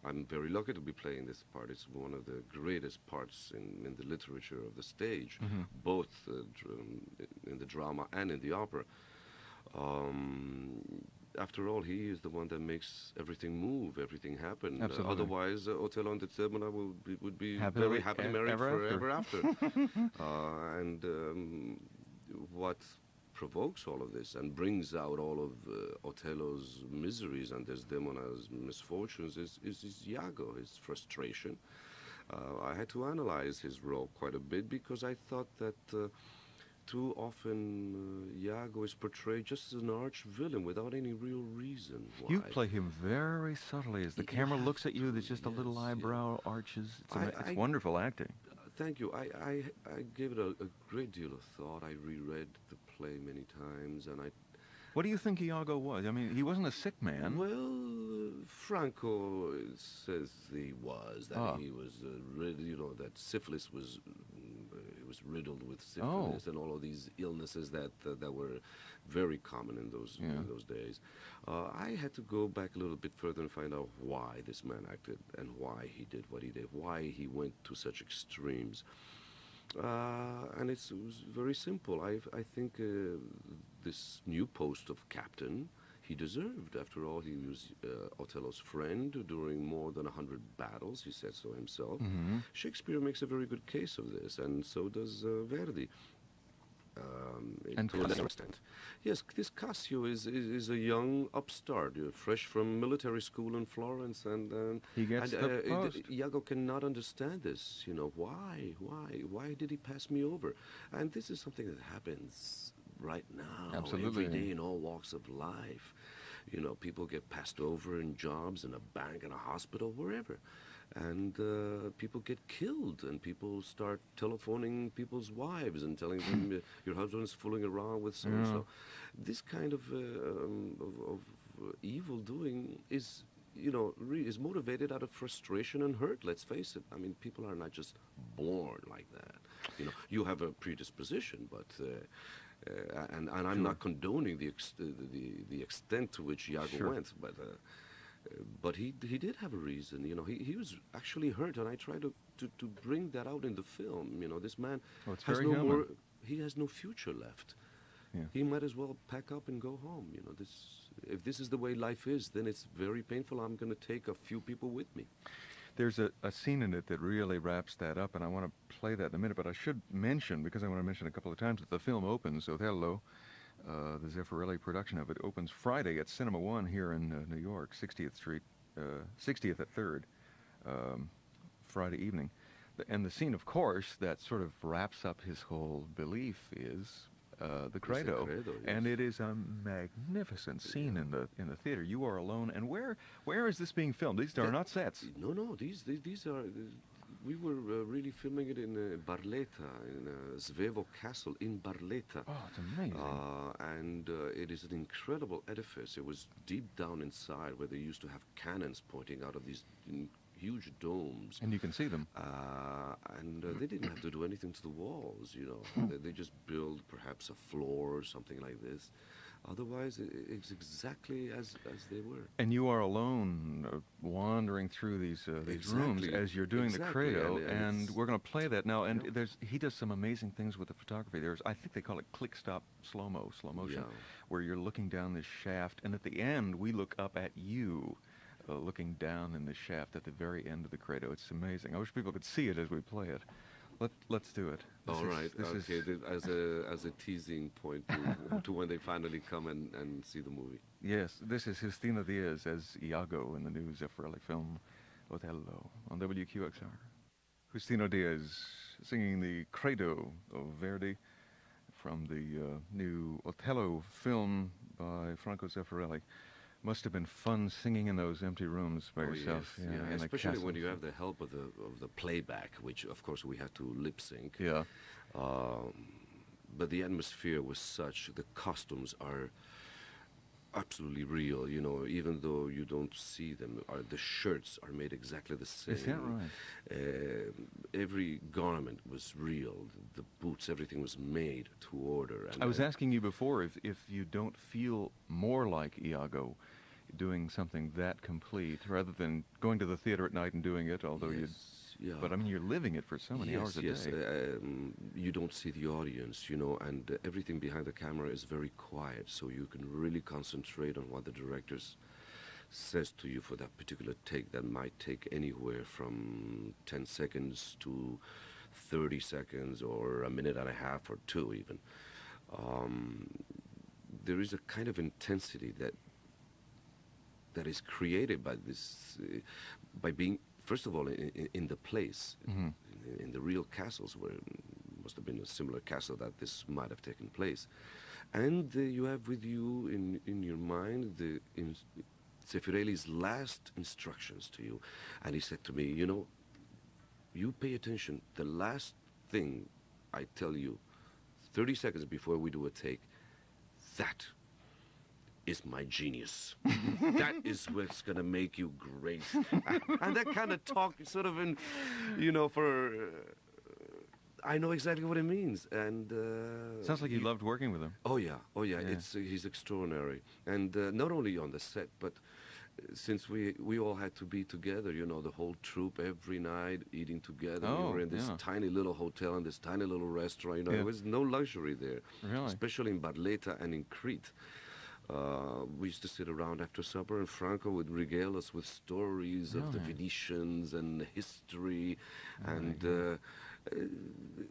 I'm very lucky to be playing this part. It's one of the greatest parts in the literature of the stage, both in the drama and in the opera. After all, he is the one that makes everything move, everything happen. Otherwise, Otello and Desdemona would be very happily married forever after. And what provokes all of this and brings out all of Otello's miseries and Desdemona's misfortunes is Iago, his frustration. I had to analyze his role quite a bit because I thought that too often Iago is portrayed just as an arch villain without any real reason why. You play him very subtly. As the camera looks at you, there's just a little eyebrow arches. It's wonderful acting. Thank you. I gave it a great deal of thought. I reread the play many times, and What do you think Iago was? I mean, he wasn't a sick man. Well, Franco says he was, that he was, that syphilis was, he was riddled with syphilis and all of these illnesses that were very common in those days. I had to go back a little bit further and find out why this man acted and why he did what he did, why he went to such extremes. And it was very simple. I think this new post of captain, he deserved. After all, he was Othello's friend during more than 100 battles, he said so himself. Shakespeare makes a very good case of this, and so does Verdi. And to a lesser extent. Yes, this Cassio is a young upstart, fresh from military school in Florence, and he gets the post. Iago cannot understand this. Why did he pass me over? And this is something that happens right now, absolutely, every day in all walks of life. People get passed over in jobs, in a bank, in a hospital, wherever. And people get killed, and people start telephoning people's wives and telling them your husband is fooling around with so-and-so. This kind of evil doing is, is motivated out of frustration and hurt. Let's face it. I mean, people are not just born like that. You have a predisposition, but and I'm not condoning the extent to which Iago went, but he did have a reason. He was actually hurt, and I try to bring that out in the film. This man has no more. He has no future left. Yeah. He might as well pack up and go home. If this is the way life is, then it's very painful. I'm going to take a few people with me. There's a scene in it that really wraps that up, and I want to play that in a minute, but I should mention, because I want to mention a couple of times, that the film opens, Othello, the Zeffirelli production of it, opens Friday at Cinema One here in New York, 60th Street, 60th at 3rd, Friday evening. And the scene, of course, that sort of wraps up his whole belief is the Credo, and it is a magnificent scene in the theater. You are alone, and where is this being filmed? These are not sets. No, these are. We were really filming it in Barletta, in Svevo Castle in Barletta. Oh, it's amazing. And it is an incredible edifice. It was deep down inside where they used to have cannons pointing out of these huge domes. And you can see them. And they didn't have to do anything to the walls, they just build perhaps a floor or something like this. Otherwise, it's exactly as they were. And you are alone, wandering through these rooms as you're doing the Credo, and we're going to play that now. And he does some amazing things with the photography. I think they call it click-stop slow motion, where you're looking down this shaft, and at the end, we look up at you, looking down in the shaft at the very end of the Credo. It's amazing. I wish people could see it as we play it. Let's do it. All right. Okay. As a teasing point to when they finally come and see the movie. Yes. This is Justino DÍAZ as Iago in the new Zeffirelli film Othello on WQXR. Justino DÍAZ singing the Credo of Verdi from the new Othello film by Franco ZEFFIRELLI. Must have been fun singing in those empty rooms by yourself. Yes, yeah, especially when you have the help of the playback, which of course we had to lip sync. Yeah. But the atmosphere was such. The costumes are absolutely real. Even though you don't see them, the shirts are made exactly the same. Is that right? Every garment was real. The boots, everything was made to order. And I was asking you before if you don't feel more like Iago doing something that complete rather than going to the theater at night and doing it, although but I mean, you're living it for so many hours a day. Yes, you don't see the audience, and everything behind the camera is very quiet, so you can really concentrate on what the director says to you for that particular take that might take anywhere from 10 seconds to 30 seconds or a minute and a half or two even. There is a kind of intensity that is created by this, by being, first of all, in the place, in the real castles where must have been a similar castle that this might have taken place. And you have with you in your mind Zeffirelli's last instructions to you. And he said to me, you know, you pay attention. The last thing I tell you, 30 seconds before we do a take, that is my genius. That is what's going to make you great. And that kind of talk sort of in, you know, for... I know exactly what it means, and... Sounds like you loved working with him. Oh, yeah. He's extraordinary. And not only on the set, but since we all had to be together, you know, the whole troupe every night, eating together. We were in this tiny little hotel and this tiny little restaurant, you know, there was no luxury there. Really? Especially in Barletta and in Crete. We used to sit around after supper, and Franco would regale us with stories of the Venetians and history, and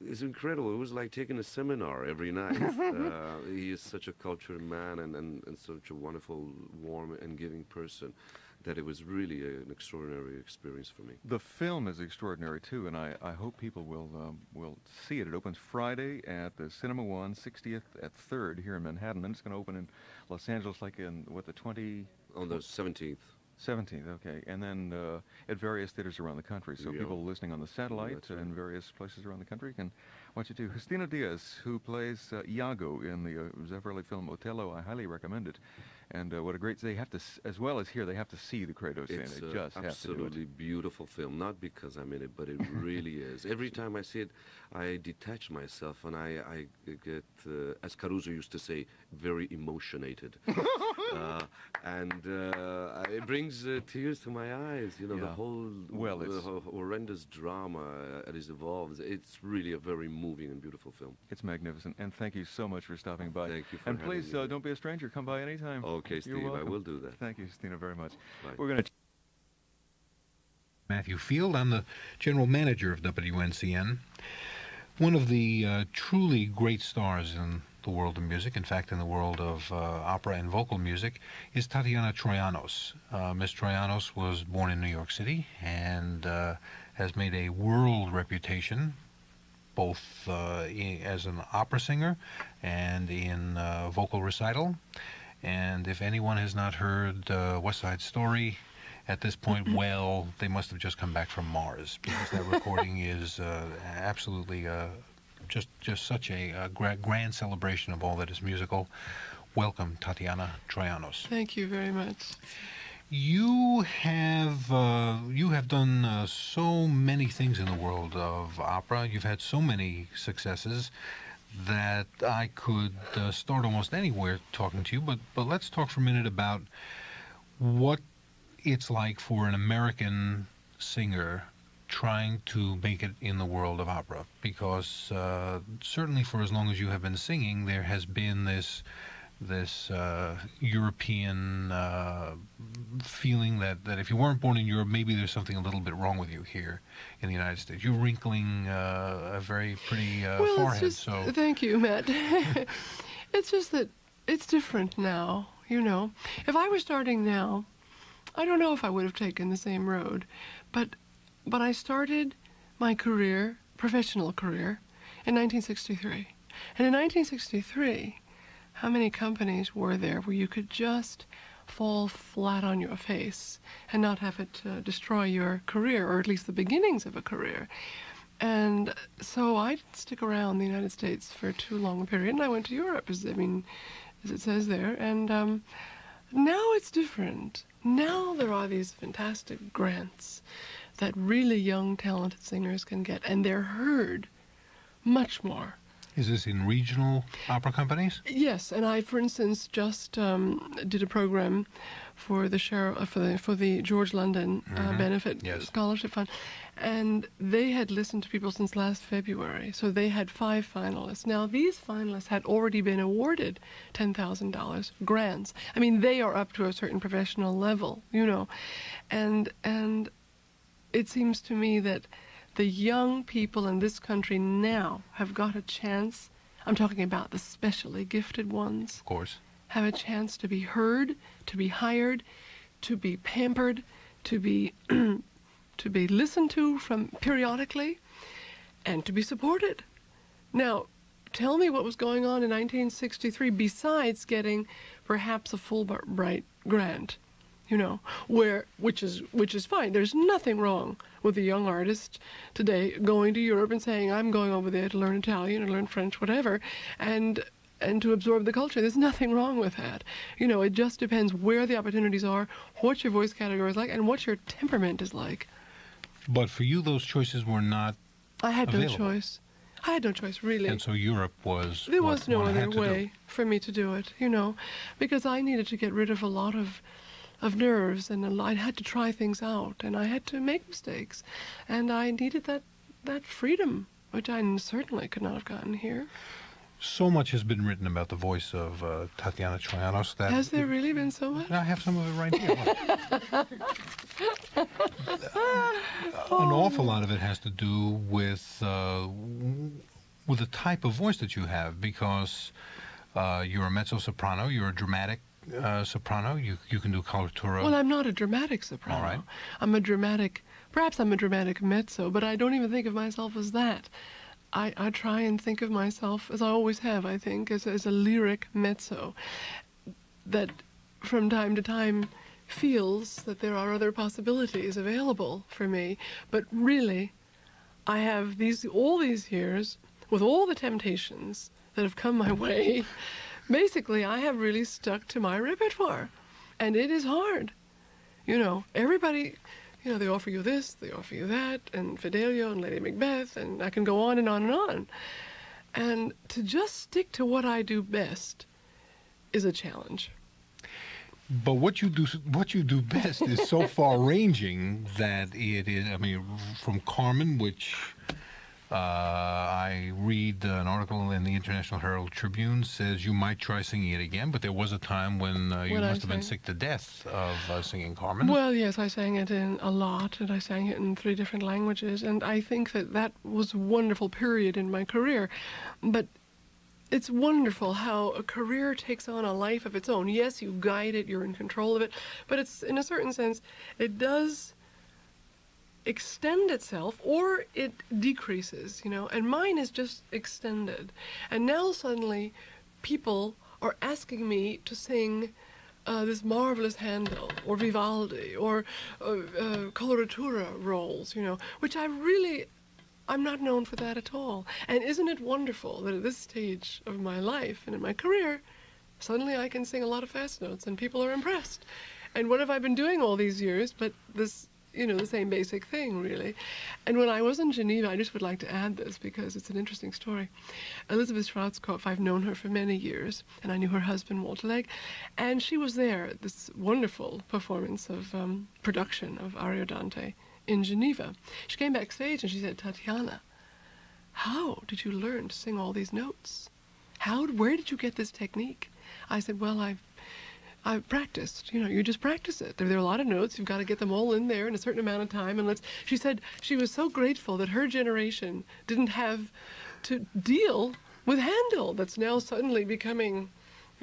it's incredible. It was like taking a seminar every night. He is such a cultured man and such a wonderful, warm and giving person that it was really an extraordinary experience for me. The film is extraordinary too, and I hope people will see it. It opens Friday at the Cinema One, 60th at 3rd here in Manhattan, and it's going to open in Los Angeles like in, what, the 20... On the 17th. 17th, okay. And then at various theaters around the country. So people listening on the satellite in various places around the country can watch it too. Justino DÍAZ, who plays Iago in the Zeffirelli film Otello, I highly recommend it. And what a great... They have to, as well as here, they have to see the Kratos scene. They just have to do it. It's an absolutely beautiful film. Not because I'm in it, but it really is. Every time I see it, I detach myself, and I get, as Caruso used to say, very emotionated. And it brings tears to my eyes. You know, the whole horrendous drama as it evolves. It's really a very moving and beautiful film. It's magnificent. And thank you so much for stopping by. Thank you for And having please, me. don't be a stranger. Come by anytime. Okay, Steve, I will do that. Thank you, Justino, very much. Bye. We're going to... Matthew Field. I'm the general manager of WNCN. One of the truly great stars in the world of music, in fact in the world of opera and vocal music, is Tatiana TROYANOS. Miss TROYANOS was born in New York City and has made a world reputation both as an opera singer and in vocal recital. And if anyone has not heard West Side Story at this point, well, they must have just come back from Mars, because that recording is absolutely just such a grand celebration of all that is musical. Welcome, Tatiana TROYANOS. Thank you very much. You have done so many things in the world of opera. You've had so many successes that I could start almost anywhere talking to you, but let's talk for a minute about what it's like for an American singer trying to make it in the world of opera, because certainly for as long as you have been singing, there has been this European feeling that if you weren't born in Europe, maybe there's something a little bit wrong with you here in the United States. You're wrinkling a very pretty forehead. So thank you, Matt. It's just that it's different now, you know. If I were starting now, I don't know if I would have taken the same road, but I started my career, professional career, in 1963. And in 1963, how many companies were there where you could just fall flat on your face and not have it destroy your career, or at least the beginnings of a career? And so I didn't stick around the United States for too long a period, and I went to Europe, as it says there. And now it's different. Now there are these fantastic grants that really young, talented singers can get, and they're heard much more. Is this in regional opera companies? Yes, and I, for instance, just did a program for the George London benefit scholarship fund, and they had listened to people since last February. So they had 5 finalists. Now these finalists had already been awarded $10,000 grants. I mean, they are up to a certain professional level, you know, and it seems to me that the young people in this country now have got a chance, I'm talking about the specially gifted ones, of course, have a chance to be heard, to be hired, to be pampered, to be listened to from periodically, and to be supported. Now, tell me what was going on in 1963 besides getting perhaps a Fulbright grant, you know, which is fine. There's nothing wrong with a young artist today going to Europe and saying, I'm going over there to learn Italian or learn French, whatever, and to absorb the culture. There's nothing wrong with that. You know, it just depends where the opportunities are, what your voice category is like, and what your temperament is like. But for you, those choices were not I had available. no choice. I had no choice, really. And so Europe was There was no what other had to way do. for me to do it, you know, because I needed to get rid of a lot of nerves, and I had to try things out, and I had to make mistakes, and I needed that freedom, which I certainly could not have gotten here. So much has been written about the voice of Tatiana Troyanos that... Has there really been so much? I have some of it right here. An awful lot of it has to do with the type of voice that you have, because you're a mezzo-soprano, you're a dramatic soprano, you can do coloratura. Well, I'm not a dramatic soprano. All right. Perhaps I'm a dramatic mezzo, but I don't even think of myself as that. I try and think of myself, as I always have, I think, as a lyric mezzo that from time to time feels that there are other possibilities available for me. But really, I have all these years, with all the temptations that have come my way, basically I have really stuck to my repertoire. And it is hard. You know, everybody... You know, they offer you this, they offer you that, and Fidelio and Lady Macbeth, and I can go on and on and on. And to just stick to what I do best is a challenge. But what you do best is so far-ranging that it is, I mean, from Carmen, which I read an article in the International Herald Tribune says you might try singing it again, but there was a time when you must have been sick to death of singing Carmen. Well, yes, I sang it in a lot, and I sang it in 3 different languages, and I think that was a wonderful period in my career. But it's wonderful how a career takes on a life of its own. Yes, you guide it, you're in control of it, but it's, in a certain sense, it does extend itself, or it decreases, you know, and mine is just extended. And now suddenly people are asking me to sing this marvelous Handel or Vivaldi or coloratura roles, you know, which I'm not known for that at all. And isn't it wonderful that at this stage of my life and in my career, suddenly I can sing a lot of fast notes and people are impressed. And what have I been doing all these years but this, you know, the same basic thing, really. And when I was in Geneva, I just would like to add this because it's an interesting story. Elizabeth Schwarzkopf, I've known her for many years, and I knew her husband, Walter Legg, and she was there at this wonderful performance of production of Ariodante in Geneva. She came backstage and she said, Tatiana, how did you learn to sing all these notes? Where did you get this technique? I said, well, I've practiced. You know, you just practice it. There are a lot of notes. You've got to get them all in there in a certain amount of time. And she said she was so grateful that her generation didn't have to deal with Handel, that's now suddenly becoming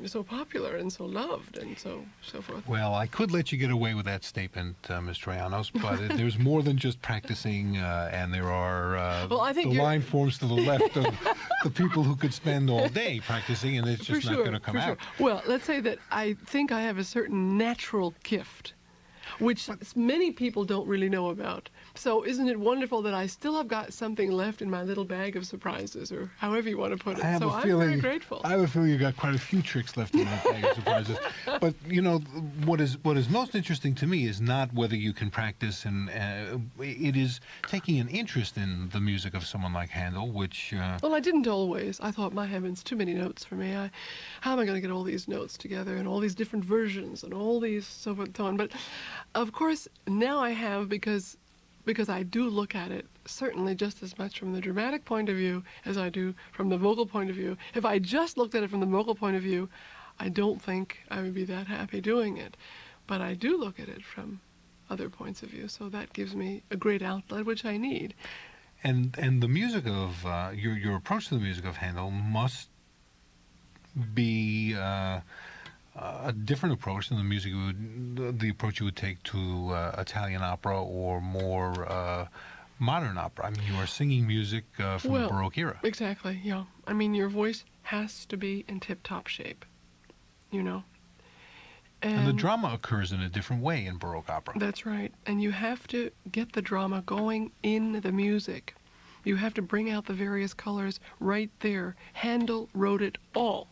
so popular and so loved and so forth. Well, I could let you get away with that statement, Ms. Troyanos, but there's more than just practicing, and there are well, I think the line forms to the left of the people who could spend all day practicing, and it's just not going to come out. Well, let's say that I think I have a certain natural gift, which many people don't really know about. So isn't it wonderful that I still have got something left in my little bag of surprises, or however you want to put it. I'm very grateful. I have a feeling you've got quite a few tricks left in that bag of surprises. But, you know, what is most interesting to me is not whether you can practice, and it is taking an interest in the music of someone like Handel, which... Well, I didn't always. I thought, my heavens, too many notes for me. How am I going to get all these notes together and all these different versions and all these so on? But, of course, now I have, because I do look at it certainly just as much from the dramatic point of view as I do from the vocal point of view. If I just looked at it from the vocal point of view, I don't think I would be that happy doing it. But I do look at it from other points of view, so that gives me a great outlet, which I need. And the music of, your approach to the music of Handel must be a different approach than the approach you would take to Italian opera or more modern opera. I mean, you are singing music from the Baroque era. Exactly, yeah. I mean, your voice has to be in tip-top shape, you know. And the drama occurs in a different way in Baroque opera. That's right. And you have to get the drama going in the music. You have to bring out the various colors right there. Handel wrote it all.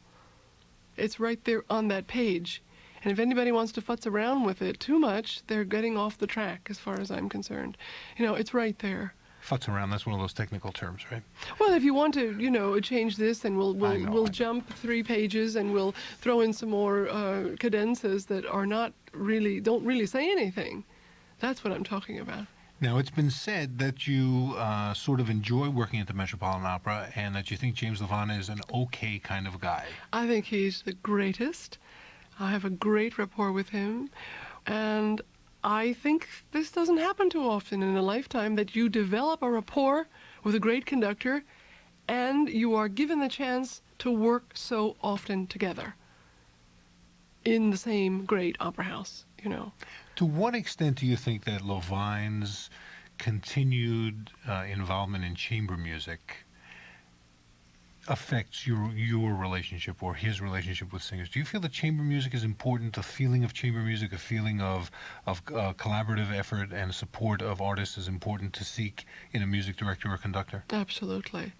It's right there on that page. And if anybody wants to futz around with it too much, they're getting off the track as far as I'm concerned. You know, it's right there. Futz around, that's one of those technical terms, right? Well, if you want to, you know, change this, and we'll jump 3 pages, and we'll throw in some more cadenzas that are not really, don't really say anything. That's what I'm talking about. Now, it's been said that you sort of enjoy working at the Metropolitan Opera, and that you think James Levant is an okay kind of guy. I think he's the greatest. I have a great rapport with him, and I think this doesn't happen too often in a lifetime, that you develop a rapport with a great conductor and you are given the chance to work so often together in the same great opera house, you know. To what extent do you think that Levant's continued involvement in chamber music affects your relationship or his relationship with singers? Do you feel that chamber music is important, a feeling of chamber music, a feeling of collaborative effort and support of artists is important to seek in a music director or conductor? Absolutely.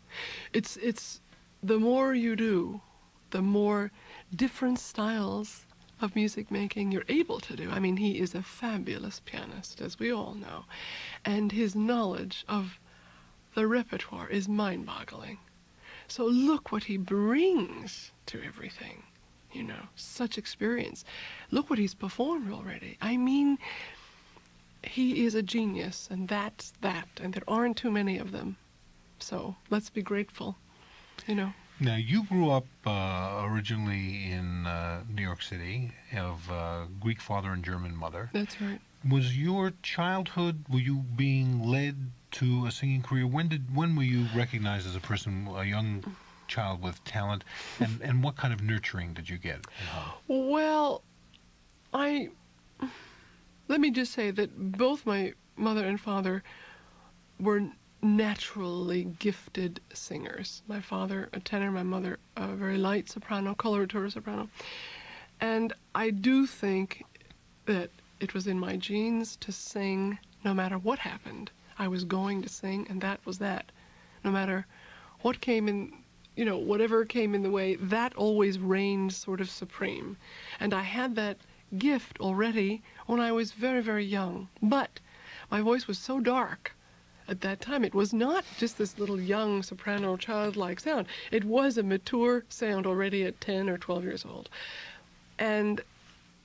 It's the more you do, the more different styles of music making you're able to do. I mean, he is a fabulous pianist, as we all know, and his knowledge of the repertoire is mind-boggling. So look what he brings to everything, you know, such experience. Look what he's performed already. I mean, he is a genius, and that's that, and there aren't too many of them. So let's be grateful, you know. Now, you grew up originally in New York City, of Greek father and German mother. That's right. Was your childhood, were you being led to a singing career? When were you recognized as a young child with talent, and what kind of nurturing did you get at home? Well, let me just say that both my mother and father were naturally gifted singers. My father a tenor, my mother a very light soprano, coloratura soprano. And I do think that it was in my genes to sing no matter what happened. I was going to sing, and that was that. No matter what came in, you know, whatever came in the way, that always reigned sort of supreme. And I had that gift already when I was very, very young. But my voice was so dark at that time. It was not just this little young soprano childlike sound. It was a mature sound already at 10 or 12 years old. And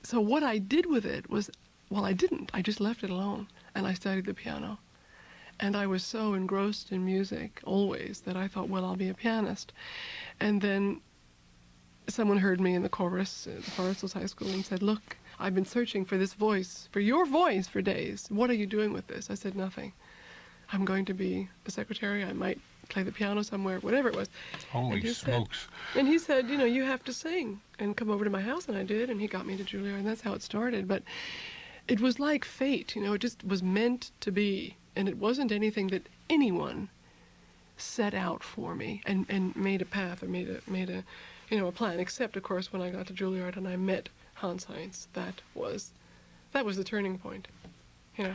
so what I did with it was, well, I didn't. I just left it alone, and I studied the piano. And I was so engrossed in music always that I thought, well, I'll be a pianist. And then someone heard me in the chorus at the Forest Hills High School and said, look, I've been searching for this voice, for your voice, for days. What are you doing with this? I said, nothing. I'm going to be a secretary. I might play the piano somewhere, whatever it was. Holy smokes. And he said, you know, you have to sing and come over to my house. And I did, and he got me to Juilliard, and that's how it started. But it was like fate, you know, it just was meant to be. And it wasn't anything that anyone set out for me and made a path or made a you know, a plan, except, of course, when I got to Juilliard and I met Hans Heinz. That was the turning point, you know.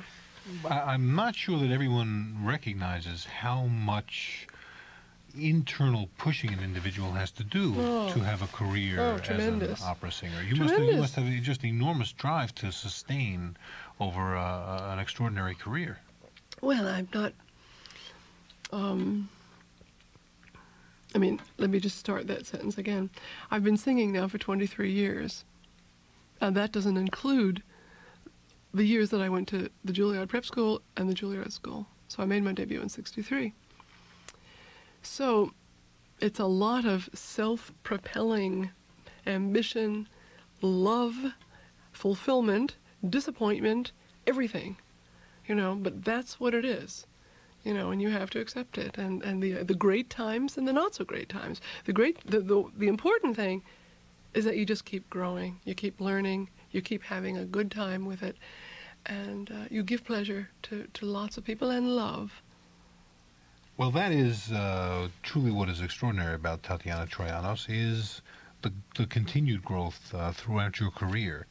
I'm not sure that everyone recognizes how much internal pushing an individual has to do to have a career as an opera singer. You must have just enormous drive to sustain over an extraordinary career. Well, I'm not, I mean, let me just start that sentence again. I've been singing now for 23 years, and that doesn't include the years that I went to the Juilliard Prep School and the Juilliard School. So I made my debut in '63. So it's a lot of self-propelling ambition, love, fulfillment, disappointment, everything, you know, but that's what it is, you know, and you have to accept it. And the great times and the not so great times. The important thing is that you just keep growing, you keep learning, you keep having a good time with it, and you give pleasure to lots of people and love Well, that is truly what is extraordinary about Tatiana Troyanos, is the continued growth throughout your career.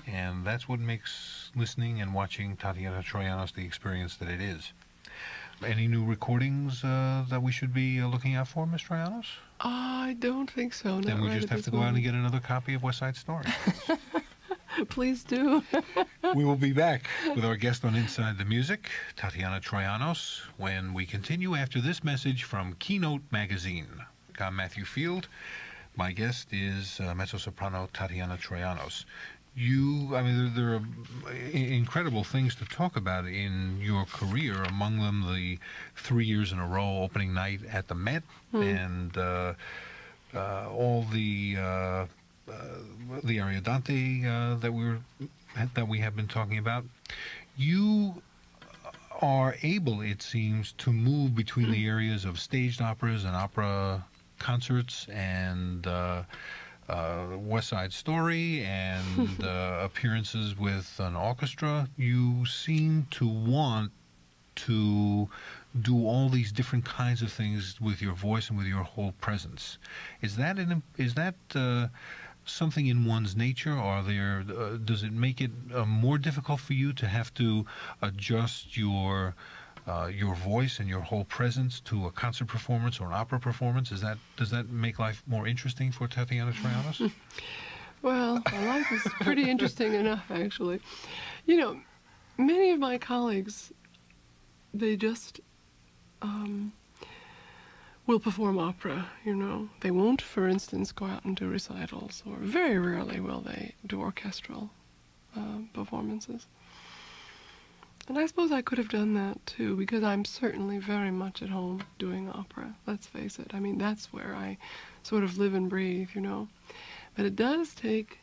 And that's what makes listening and watching Tatiana Troyanos the experience that it is. Any new recordings that we should be looking out for, Ms. Troyanos? I don't think so. Then we just have to go out and get another copy of West Side Story. Please do. We will be back with our guest on Inside the Music, Tatiana Troyanos, when we continue after this message from Keynote Magazine. I'm Matthew Field. My guest is mezzo-soprano Tatiana Troyanos. There are incredible things to talk about in your career, among them the 3 years in a row opening night at the Met, and all the Ariodante that we have been talking about. You are able, it seems, to move between the areas of staged operas and opera concerts and West Side Story and appearances with an orchestra. You seem to want to do all these different kinds of things with your voice and with your whole presence. Is that something in one's nature, or does it make it more difficult for you to have to adjust your voice and your whole presence to a concert performance or an opera performance? Does that make life more interesting for Tatiana Troyanos? Well, life is pretty interesting enough, actually. You know, many of my colleagues, they just will perform opera, you know. They won't, for instance, go out and do recitals, or very rarely will they do orchestral performances. And I suppose I could have done that too, because I'm certainly very much at home doing opera, let's face it. I mean, that's where I sort of live and breathe, you know. But it does take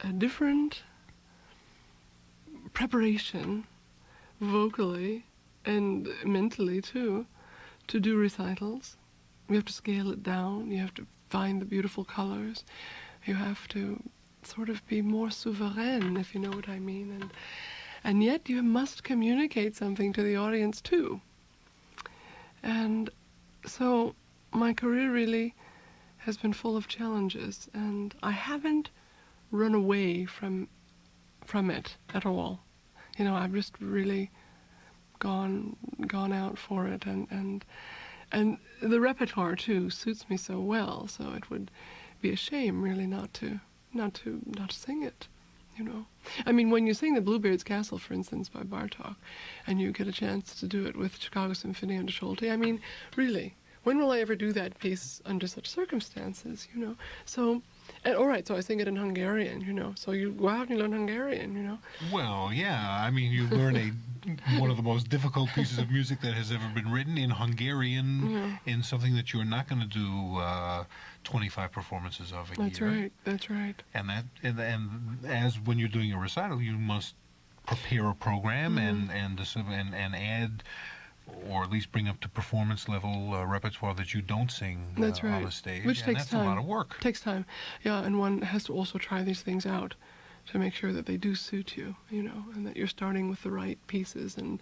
a different preparation, vocally and mentally too, to do recitals. You have to scale it down, you have to find the beautiful colors, you have to sort of be more souverain, if you know what I mean. And yet you must communicate something to the audience too. And so my career really has been full of challenges, and I haven't run away from it at all. You know, I've just really gone out for it, and the repertoire too suits me so well, so it would be a shame really not to sing it. You know, I mean, when you sing the Bluebeard's Castle, for instance, by Bartók, and you get a chance to do it with Chicago Symphony under Schulte, I mean, really, when will I ever do that piece under such circumstances, you know? So, and all right, so I sing it in Hungarian, you know, so you go out and you learn Hungarian, you know? Well, yeah, I mean, you learn one of the most difficult pieces of music that has ever been written in Hungarian, in something that you're not going to do 25 performances of a year. That's right. And as when you're doing a recital, you must prepare a program and add, or at least bring up to performance level repertoire that you don't sing on the stage. Which takes time. That's a lot of work. Takes time, yeah, and one has to also try these things out to make sure that they do suit you, you know, and that you're starting with the right pieces, and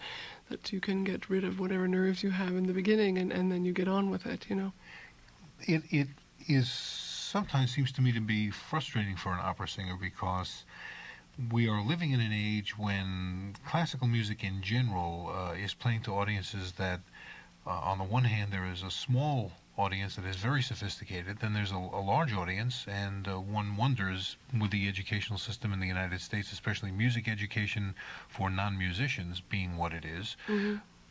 that you can get rid of whatever nerves you have in the beginning, and then you get on with it, you know. It is sometimes seems to me to be frustrating for an opera singer, because we are living in an age when classical music in general is playing to audiences that, on the one hand, there is a small audience that is very sophisticated, then there's a large audience, and one wonders, with the educational system in the United States, especially music education for non-musicians being what it is,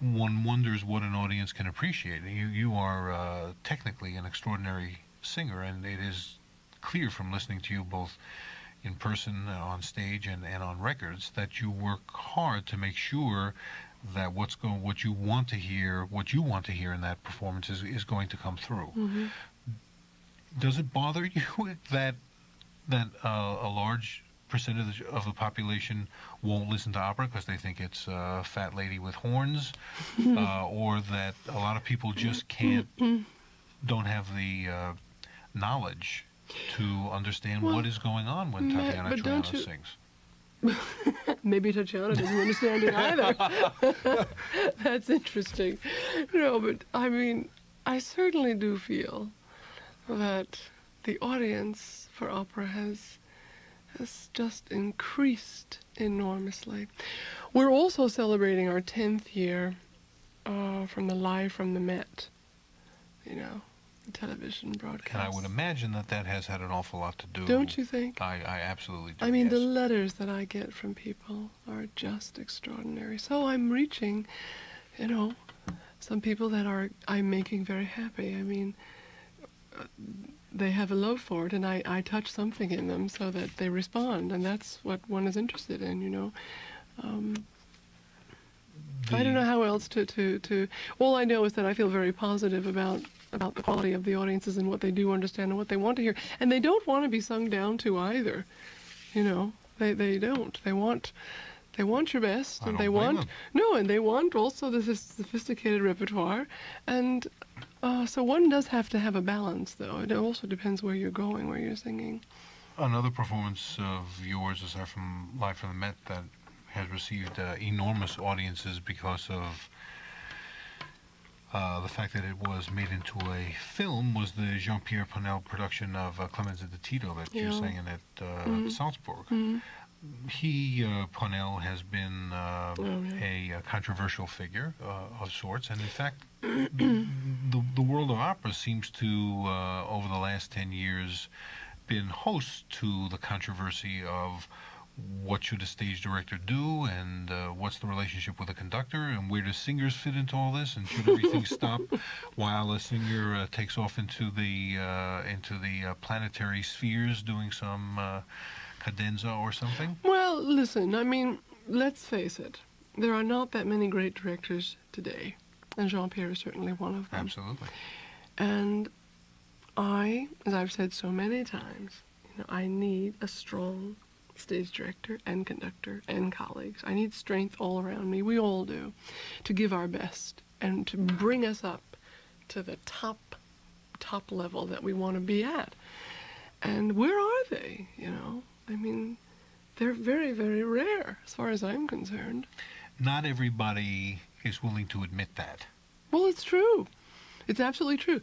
one wonders what an audience can appreciate. You are technically an extraordinary singer, and it is clear from listening to you both in person, on stage, and on records, that you work hard to make sure that what you want to hear in that performance is going to come through. Does it bother you that a large percentage of the population won't listen to opera because they think it's a fat lady with horns, or that a lot of people just don't have the knowledge to understand what is going on when Tatiana Troyanos sings? Maybe Tatiana doesn't understand it either. That's interesting. No, but I mean, I certainly do feel that the audience for opera has just increased enormously. We're also celebrating our 10th year from the Live from the Met, you know, the television broadcast. And I would imagine that that has had an awful lot to do. Don't you think? I absolutely do. I mean, yes. the letters that I get from people are just extraordinary. So I'm reaching, you know, some people that I'm making very happy. I mean, they have a love for it, and I touch something in them so that they respond, and that's what one is interested in, you know. I don't know how else to all I know is that I feel very positive about the quality of the audiences and what they do understand and what they want to hear. And they don't want to be sung down to either, you know. They don't. They want your best, and they want and they want also this sophisticated repertoire. And so one does have to have a balance, though. It also depends where you're going, where you're singing. Another performance of yours, aside from Live from the Met, that has received enormous audiences because of the fact that it was made into a film, was the Jean-Pierre Ponel production of Clemens and the Tito that you sang in at Salzburg. He, Ponel, has been a controversial figure of sorts, and in fact, the world of opera seems to, over the last 10 years, been host to the controversy of what should a stage director do, and what's the relationship with a conductor, and where do singers fit into all this, and should everything stop while a singer takes off into the planetary spheres doing some cadenza or something? Well, listen, I mean, let's face it. There are not that many great directors today, and Jean-Pierre is certainly one of them. Absolutely. And I, as I've said so many times, you know, I need a strong stage director and conductor and colleagues. I need strength all around me. We all do, to give our best and to bring us up to the top level that we want to be at. And where are they, you know? I mean, they're very, very rare, as far as I'm concerned. Not everybody is willing to admit that. Well, it's true. It's absolutely true.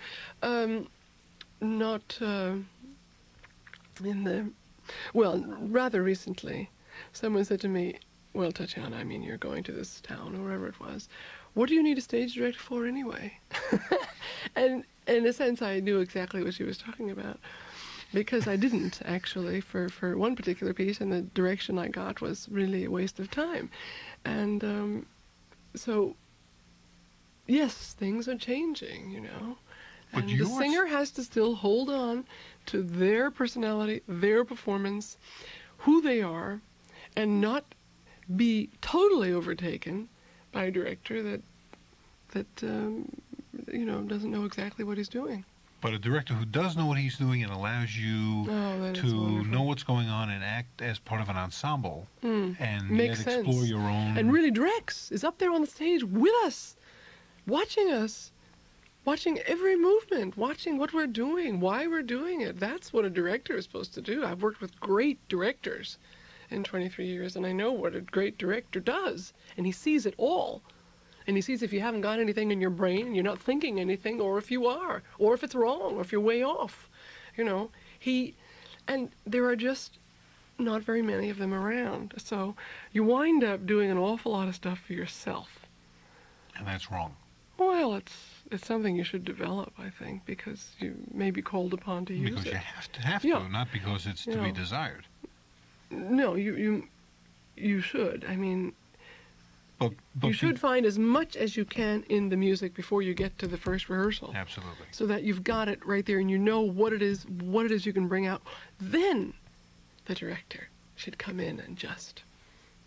Well, rather recently, someone said to me, well, Tatiana, I mean, you're going to this town, or wherever it was. What do you need a stage director for anyway? And in a sense, I knew exactly what she was talking about. Because I didn't, actually, for one particular piece, and the direction I got was really a waste of time. And so, yes, things are changing, you know. And the singer has to still hold on to their personality, their performance, who they are, and not be totally overtaken by a director that you know, doesn't know exactly what he's doing. But a director who does know what he's doing and allows you to know what's going on and act as part of an ensemble and yet explore your own... And really directs, is up there on the stage with us, watching every movement, watching what we're doing, why we're doing it. That's what a director is supposed to do. I've worked with great directors in 23 years, and I know what a great director does. And he sees it all. And he sees if you haven't got anything in your brain, and you're not thinking anything, or if you are, or if it's wrong, or if you're way off. You know, and there are just not very many of them around. So you wind up doing an awful lot of stuff for yourself. And that's wrong. Well, it's something you should develop, I think, because you may be called upon to use it. Because you have to, not because it's to be desired. No, you should. I mean, but you should find as much as you can in the music before you get to the first rehearsal. Absolutely. So that you've got it right there and you know what it is you can bring out. Then the director should come in and just,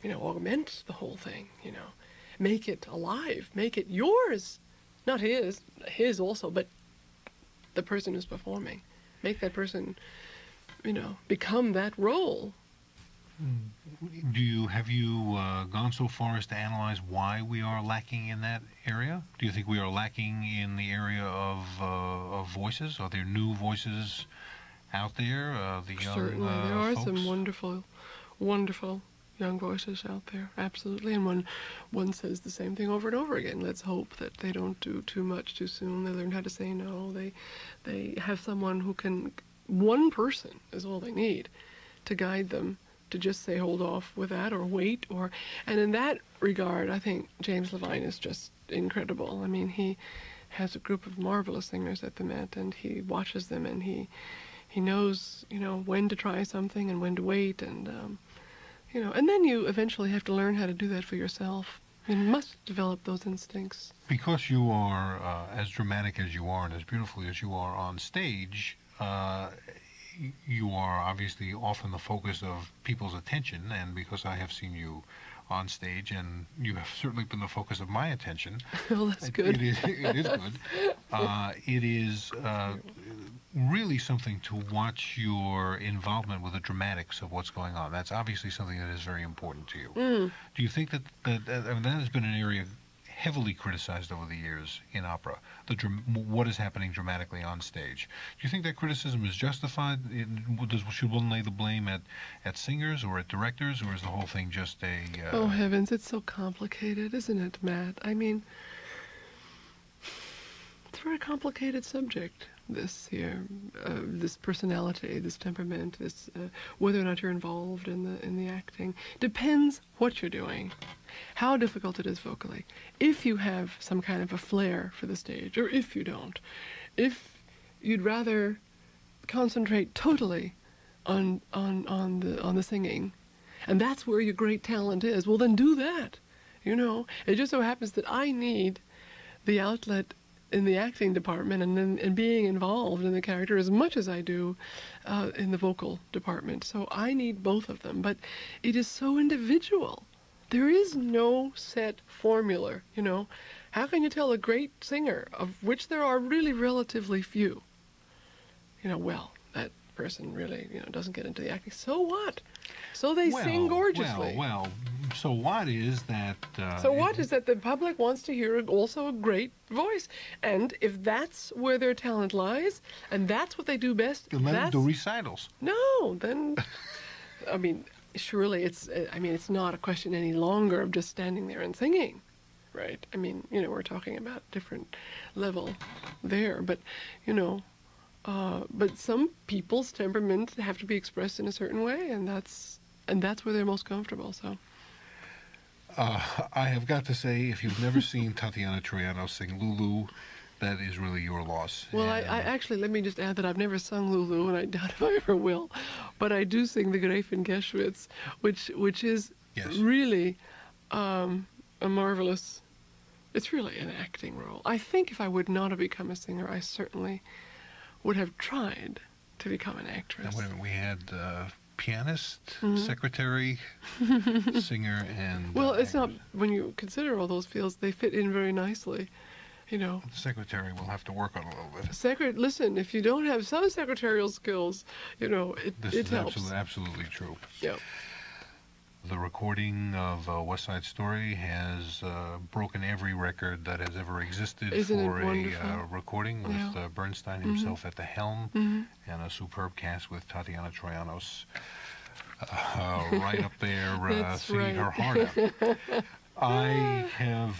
you know, augment the whole thing, you know. Make it alive, make it yours. Not his also, but the person who's performing. Make that person, you know, become that role. Have you gone so far as to analyze why we are lacking in that area? Do you think we are lacking in the area of voices? Are there new voices out there? The young Certainly, there are folks? some wonderful young voices out there, absolutely. And one says the same thing over and over again. Let's hope that they don't do too much too soon. They learn how to say no. They have someone who can, one person is all they need to guide them, to just say hold off with that or wait. And in that regard, I think James Levine is just incredible. I mean, he has a group of marvelous singers at the Met, and he watches them, and he knows, when to try something and when to wait, and and then you eventually have to learn how to do that for yourself. You must develop those instincts. Because you are as dramatic as you are and as beautifully as you are on stage, you are obviously often the focus of people's attention, and because I have seen you on stage, and you have certainly been the focus of my attention. Well, that's good. It is good. It is really something to watch your involvement with the dramatics of what's going on. That's obviously something that is very important to you. Do you think that has been an area heavily criticized over the years in opera, what is happening dramatically on stage? Do you think that criticism is justified? Should one lay the blame at singers or at directors, or is the whole thing just a... Oh, heavens, it's so complicated, isn't it, Matt? I mean, it's a very complicated subject, this here, this personality, this temperament, this whether or not you're involved in the acting. Depends what you're doing, how difficult it is vocally. If you have some kind of a flair for the stage, or if you don't, if you'd rather concentrate totally on the singing, and that's where your great talent is, well, then do that. It just so happens that I need the outlet in the acting department and being involved in the character as much as I do in the vocal department. So I need both of them, but it is so individual. There is no set formula, How can you tell a great singer, of which there are really relatively few? Well, that person really, doesn't get into the acting. So what? So they sing gorgeously. Well, so what is that... so what is that the public wants to hear also a great voice. And if that's where their talent lies, and that's what they do best... Then let them do recitals. No, then... I mean, surely it's not a question any longer of just standing there and singing, right? I mean, we're talking about different level there, but, but some people's temperament have to be expressed in a certain way, and that's where they're most comfortable, so. I have got to say, if you've never seen Tatiana TROYANOS sing Lulu, that is really your loss. Well, I actually, let me just add that I've never sung Lulu, and I doubt if I ever will, but I do sing the Gräfin Geschwitz, which is really a marvelous, it's really an acting role. I think if I would not have become a singer, I certainly would have tried to become an actress. Now, wait a minute, we had pianist, secretary, singer, and... Well, it's not, when you consider all those fields, they fit in very nicely, The secretary will have to work on a little bit. Listen, if you don't have some secretarial skills, it helps. This is absolutely true. Yeah. The recording of West Side Story has broken every record that has ever existed for a recording, with Bernstein himself at the helm, and a superb cast with Tatiana TROYANOS right up there singing her heart out. I have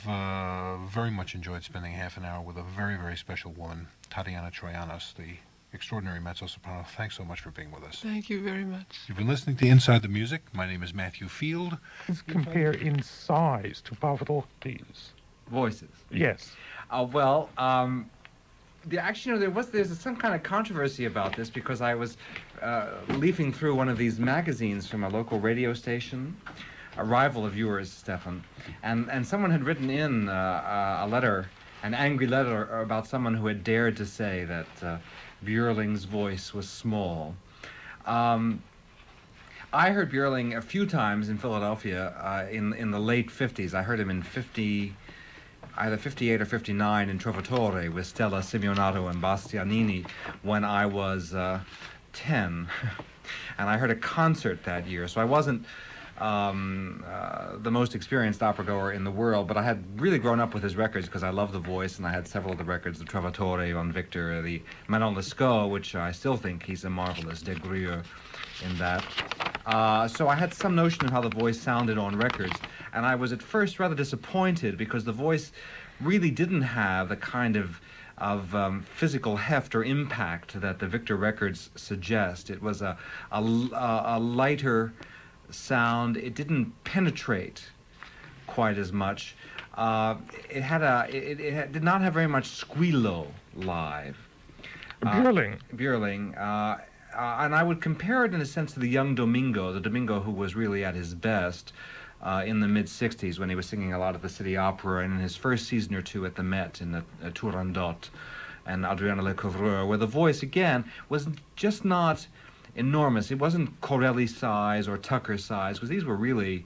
very much enjoyed spending half an hour with a very, very special woman, Tatiana TROYANOS, the extraordinary mezzo-soprano. Thanks so much for being with us. Thank you very much. You've been listening to Inside the Music. My name is Matthew Field. Let's compare in size to powerful these voices. Yes. Actually, there's some kind of controversy about this, because I was leafing through one of these magazines from a local radio station, a rival of yours, Stefan, and someone had written in a letter, an angry letter about someone who had dared to say that Björling's voice was small. I heard Björling a few times in Philadelphia in the late 50s. I heard him in either 58 or 59 in Trovatore with Stella Simeonato and Bastianini when I was 10. And I heard a concert that year, so I wasn't the most experienced opera goer in the world, but I had really grown up with his records because I love the voice, and I had several of the records, the Trovatore on Victor, the Manon Lescaut, which I still think he's a marvelous de Gruyere in that. So I had some notion of how the voice sounded on records, and I was at first rather disappointed because the voice really didn't have the kind of physical heft or impact that the Victor records suggest. It was a lighter sound. It didn't penetrate quite as much. It did not have very much squealo live. Björling. And I would compare it in a sense to the young Domingo, the Domingo who was really at his best in the mid-'60s when he was singing a lot at the City Opera and in his first season or two at the Met in the Turandot and Adriana Lecouvreur, where the voice, again, was just not enormous. It wasn't Corelli size or Tucker size, because these were really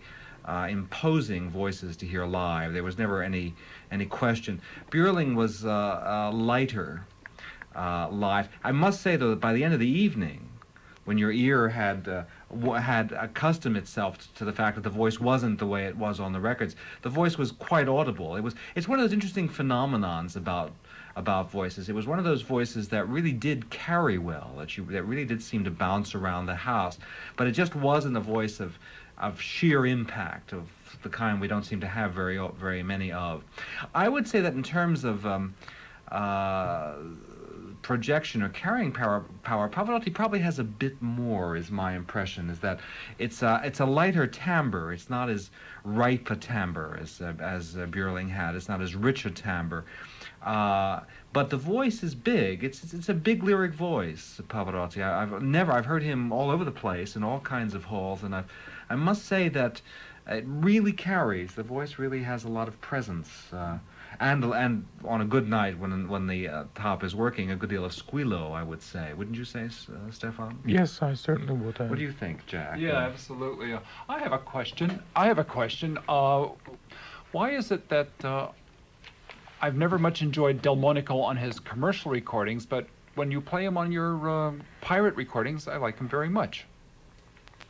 imposing voices to hear live. There was never any question. Björling was lighter live. I must say, though, that by the end of the evening, when your ear had accustomed itself to the fact that the voice wasn't the way it was on the records, the voice was quite audible. It's one of those interesting phenomenons about voices. It was one of those voices that really did carry well, that really did seem to bounce around the house, but it just wasn't a voice of sheer impact, of the kind we don't seem to have very many of. I would say that in terms of projection or carrying power, Pavarotti probably has a bit more, is my impression, is that it's a lighter timbre. It's not as ripe a timbre as Björling had. It's not as rich a timbre. But the voice is big. It's a big lyric voice, Pavarotti. I've heard him all over the place in all kinds of halls, and I must say that it really carries. The voice really has a lot of presence. And on a good night when the top is working, a good deal of squealo, I would say. Wouldn't you say, Stefan? Yes, I certainly would. What do you think, Jack? Yeah, absolutely. I have a question. Why is it that I've never much enjoyed Delmonico on his commercial recordings, but when you play him on your pirate recordings, I like him very much?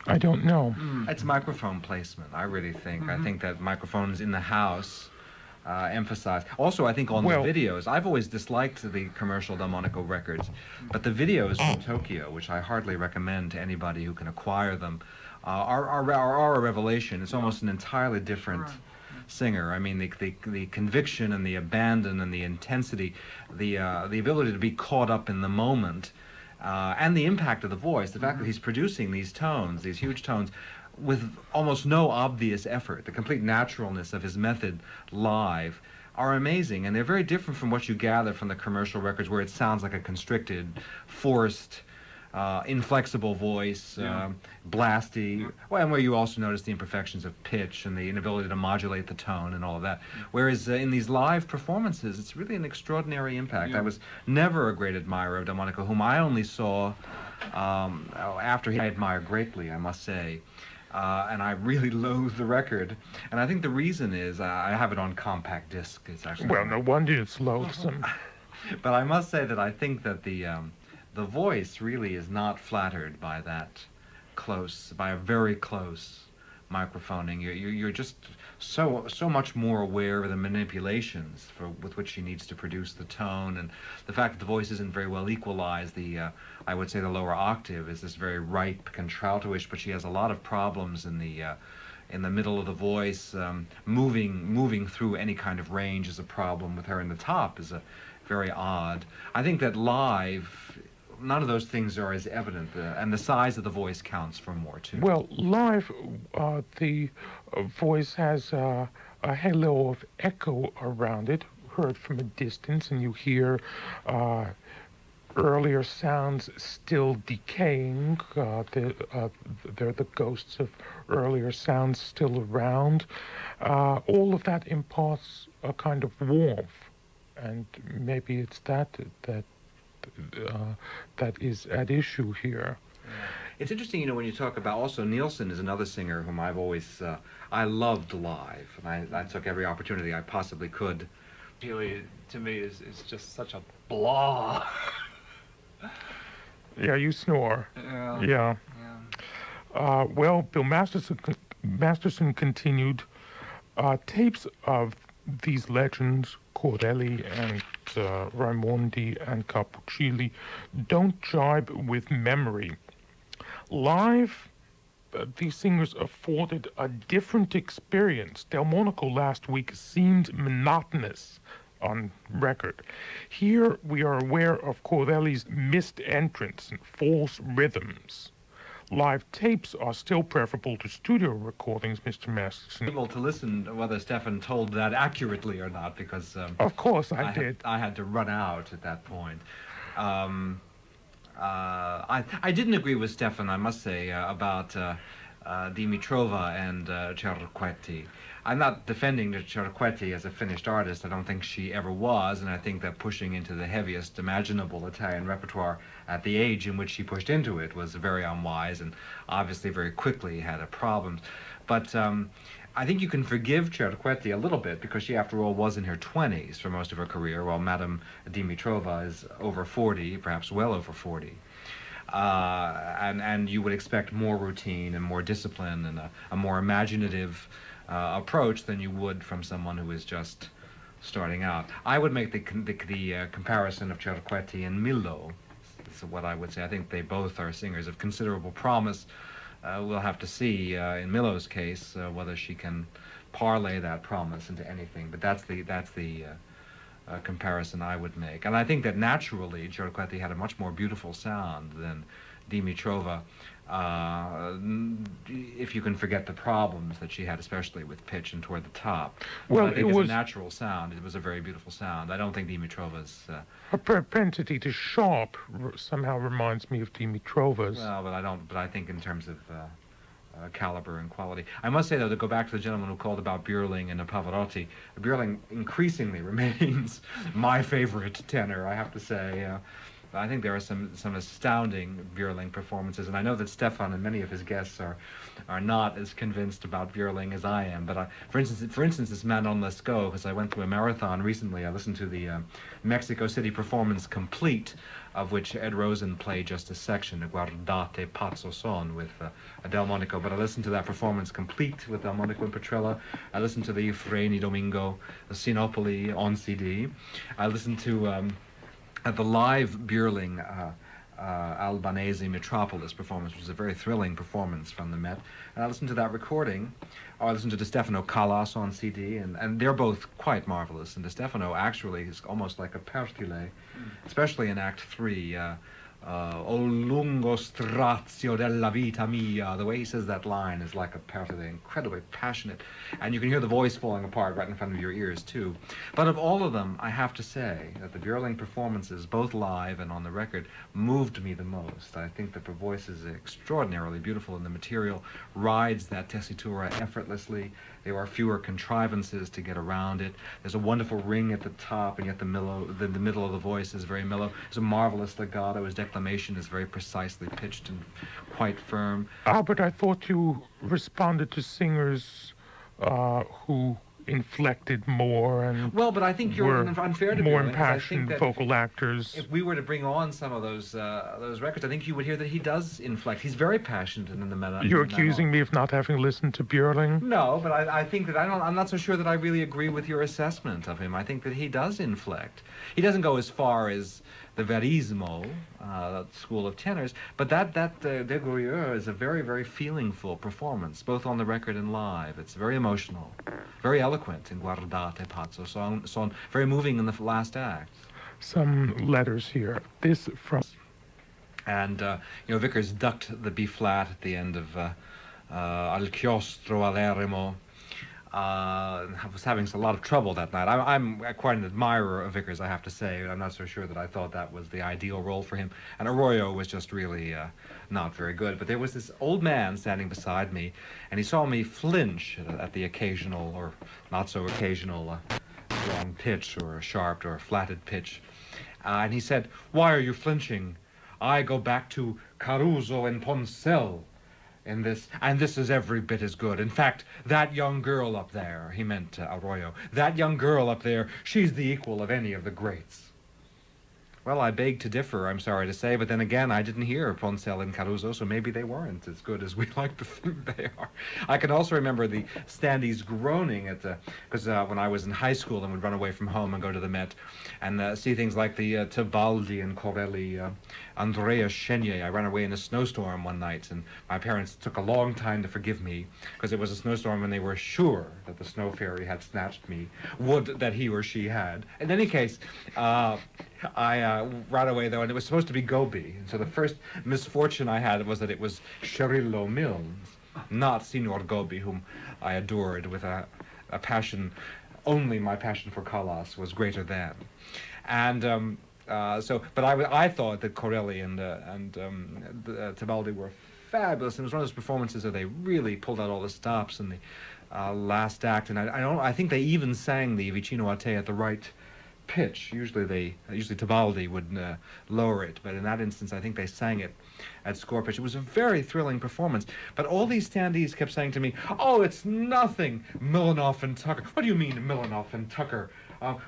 I don't know. It's microphone placement, I really think. I think that microphones in the house emphasize. Also, I think on the videos, I've always disliked the commercial Delmonico records, but the videos from Tokyo, which I hardly recommend to anybody who can acquire them, are a revelation. It's almost an entirely different singer. I mean, the conviction and the abandon and the intensity, the ability to be caught up in the moment, and the impact of the voice, the fact that he's producing these tones, these huge tones, with almost no obvious effort, the complete naturalness of his method live, are amazing, and they're very different from what you gather from the commercial records, where it sounds like a constricted, forced, inflexible voice, blasty, and where you also notice the imperfections of pitch and the inability to modulate the tone and all of that. Whereas in these live performances, it's really an extraordinary impact. I was never a great admirer of Delmonico, whom I only saw after I admire greatly, I must say. And I really loathe the record. And I think the reason is I have it on compact disc. It's actually no wonder it's loathsome. But I must say that I think that the voice really is not flattered by by a very close microphoning. You're just so much more aware of the manipulations with which she needs to produce the tone, and the fact that the voice isn't very well equalized. I would say the lower octave is this very ripe contralto-ish, but she has a lot of problems in the middle of the voice. Moving through any kind of range is a problem with her, and the top is very odd. I think that live, none of those things are as evident, and the size of the voice counts for more, too. Well, live, the voice has a halo of echo around it, heard from a distance, and you hear earlier sounds still decaying. They're the ghosts of earlier sounds still around. All of that imparts a kind of warmth, and maybe it's that is at issue here. It's interesting, when you talk about, also Nielsen is another singer whom I've always, I loved live, and I took every opportunity I possibly could. Really, to me, is just such a blah. Yeah, you snore. Yeah. Well, Bill Masterson continued. Tapes of these legends, Corelli and Raimondi and Cappuccilli, don't jibe with memory. Live, these singers afforded a different experience. Delmonico last week seemed monotonous on record. Here we are aware of Corelli's missed entrance and false rhythms. Live tapes are still preferable to studio recordings, Mr. Masterson. Able to listen whether Stefan told that accurately or not, because of course I did. I had to run out at that point. I didn't agree with Stefan, I must say, about Dimitrova and Cerquetti. I'm not defending Cerquetti as a finished artist. I don't think she ever was, and I think that pushing into the heaviest imaginable Italian repertoire at the age in which she pushed into it was very unwise, and obviously very quickly had a problem. But I think you can forgive Cerquetti a little bit, because she, after all, was in her 20s for most of her career, while Madame Dimitrova is over 40, perhaps well over 40. And you would expect more routine and more discipline and a more imaginative approach than you would from someone who is just starting out. I would make the comparison of Cerquetti and Milo. That's what I would say. I think they both are singers of considerable promise. We'll have to see in Milo's case whether she can parlay that promise into anything. But that's the comparison I would make. And I think that naturally Cerquetti had a much more beautiful sound than Dimitrova, if you can forget the problems that she had, especially with pitch and toward the top. Well, I think it was a natural sound. It was a very beautiful sound. I don't think Dimitrova's... her propensity to sharp somehow reminds me of Dimitrova's. Well, but I think in terms of caliber and quality. I must say, though, to go back to the gentleman who called about Björling and Pavarotti, Björling increasingly remains my favorite tenor, I have to say. I think there are some astounding Björling performances, and I know that Stefan and many of his guests are not as convinced about Björling as I am. But for instance, this Manon Lescaut, because I went through a marathon recently, I listened to the Mexico City performance complete, of which Ed Rosen played just a section, Guardate Pazzo Son, with Delmonico. But I listened to that performance complete with Delmonico and Petrella. I listened to the Freni Domingo, the Sinopoli on CD. I listened to the live Björling Albanese Metropolis performance, which was a very thrilling performance from the Met. And I listened to that recording. Or I listened to De Stefano Callas on CD, and they're both quite marvelous. And De Stefano actually is almost like a Pertile, especially in Act 3. O lungo strazio della vita mia. The way he says that line is like a Pertile, incredibly passionate. And you can hear the voice falling apart right in front of your ears, too. But of all of them, I have to say that the Björling performances, both live and on the record, moved me the most. I think that the voice is extraordinarily beautiful, and the material rides that tessitura effortlessly. There are fewer contrivances to get around it. There's a wonderful ring at the top, and yet the middle of the voice is very mellow. There's a marvelous legato. His declamation is very precisely pitched and quite firm. Albert, I thought you responded to singers who inflected more and well, but I think you're unfair to more Björling, impassioned vocal actors. If we were to bring on some of those records, I think you would hear that he does inflect. He's very passionate in the melody. You're accusing me of not having listened to Björling? No, but I think that I'm not so sure that I really agree with your assessment of him. I think that he does inflect. He doesn't go as far as the Verismo, school of tenors, but that De Gourieux is a very, very feelingful performance, both on the record and live. It's very emotional, very eloquent in Guardate Pazzo Son, very moving in the last act. Some letters here. This from... And, Vickers ducked the B-flat at the end of Al Chiostro all'Eremo. I was having a lot of trouble that night. I'm quite an admirer of Vickers, I have to say. I'm not so sure that I thought that was the ideal role for him. And Arroyo was just really not very good. But there was this old man standing beside me, and he saw me flinch at the occasional or not so occasional wrong pitch or a sharp or a flatted pitch. And he said, "Why are you flinching? I go back to Caruso and Poncel. And this is every bit as good. In fact, that young girl up there," he meant Arroyo, "that young girl up there, she's the equal of any of the greats." Well, I beg to differ, I'm sorry to say, but then again, I didn't hear Poncel and Caruso, so maybe they weren't as good as we like to think they are. I can also remember the standees groaning at the, because when I was in high school and would run away from home and go to the Met and see things like the Tebaldi and Corelli, Andrea Chenier. I ran away in a snowstorm one night, and my parents took a long time to forgive me, because it was a snowstorm and they were sure that the snow fairy had snatched me, would that he or she had. In any case, I ran away, though, and it was supposed to be Gobi. And so the first misfortune I had was that it was Cherillo Milnes, not Signor Gobi, whom I adored with a passion. Only my passion for Callas was greater than. And but I thought that Corelli and Tebaldi were fabulous. It was one of those performances where they really pulled out all the stops in the last act. And I think they even sang the Vicino a te at the right pitch. Usually Tebaldi would lower it, but in that instance I think they sang it at score pitch. It was a very thrilling performance, but all these standees kept saying to me, "Oh, it's nothing, Milanoff and Tucker." "What do you mean, Milanoff and Tucker?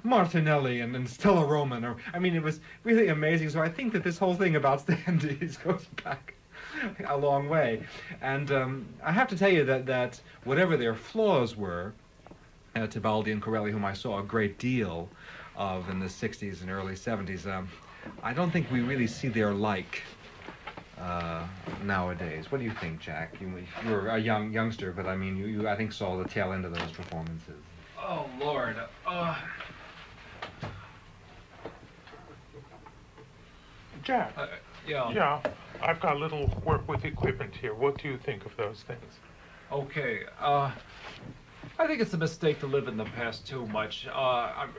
Martinelli and Stella Roman." Or, I mean, it was really amazing. So I think that this whole thing about standees goes back a long way. And I have to tell you that whatever their flaws were, Tebaldi and Corelli, whom I saw a great deal of in the 60s and early 70s, I don't think we really see their like nowadays. What do you think, Jack? You're a youngster, but I mean, you I think saw the tail end of those performances. Oh, Lord. Jack. Yeah. Yeah, I've got a little work with equipment here. What do you think of those things? Okay. I think it's a mistake to live in the past too much.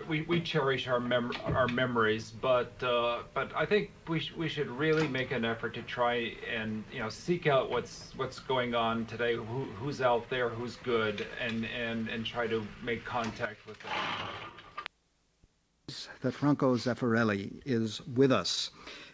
We cherish our memories, but I think we should really make an effort to try and seek out what's going on today, who's out there, who's good, and try to make contact with them. That Franco ZEFFIRELLI is with us.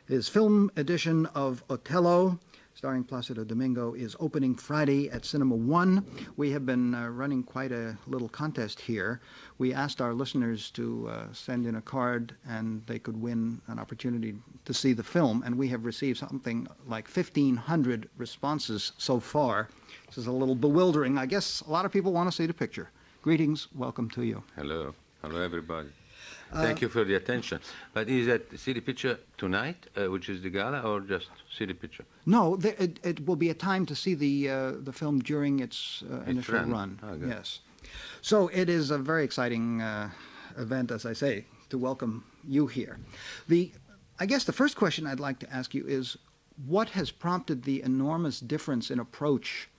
His film edition of Otello, starring Placido Domingo, is opening Friday at Cinema 1. We have been running quite a little contest here. We asked our listeners to send in a card and they could win an opportunity to see the film, and we have received something like 1,500 responses so far. This is a little bewildering. I guess a lot of people want to see the picture. Greetings, welcome to you. Hello. Hello, everybody. Thank you for the attention. But is that see the picture tonight, which is the gala, or just see the picture? No, it will be a time to see the film during its initial run. Oh, good. Yes. So it is a very exciting event, as I say, to welcome you here. I guess the first question I'd like to ask you is, what has prompted the enormous difference in approach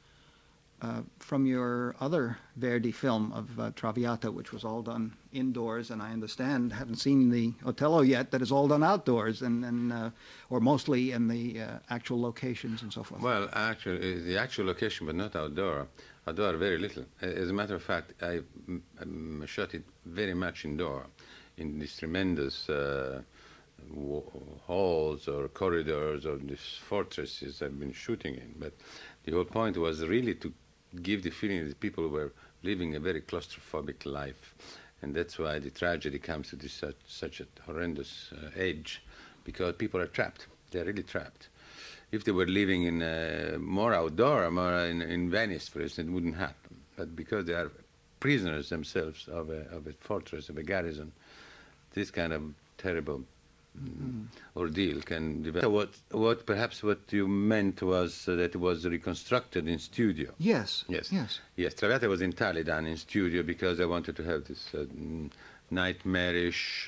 from your other Verdi film of Traviata, which was all done indoors, and I understand, haven't seen the Otello yet, that is all done outdoors, or mostly in the actual locations and so forth? Well, actually, the actual location, but not outdoor. Outdoor, very little. As a matter of fact, I shot it very much indoor, in these tremendous halls or corridors or these fortresses I've been shooting in. But the whole point was really to give the feeling that people were living a very claustrophobic life. And that's why the tragedy comes to this such a horrendous age, because people are trapped. They're really trapped. If they were living in more outdoor, more in Venice, for instance, it wouldn't happen. But because they are prisoners themselves of a fortress, of a garrison, this kind of terrible ordeal can develop. Perhaps what you meant was that it was reconstructed in studio. Yes. Yes. Yes. Yes. Traviata was entirely done in studio because I wanted to have this nightmarish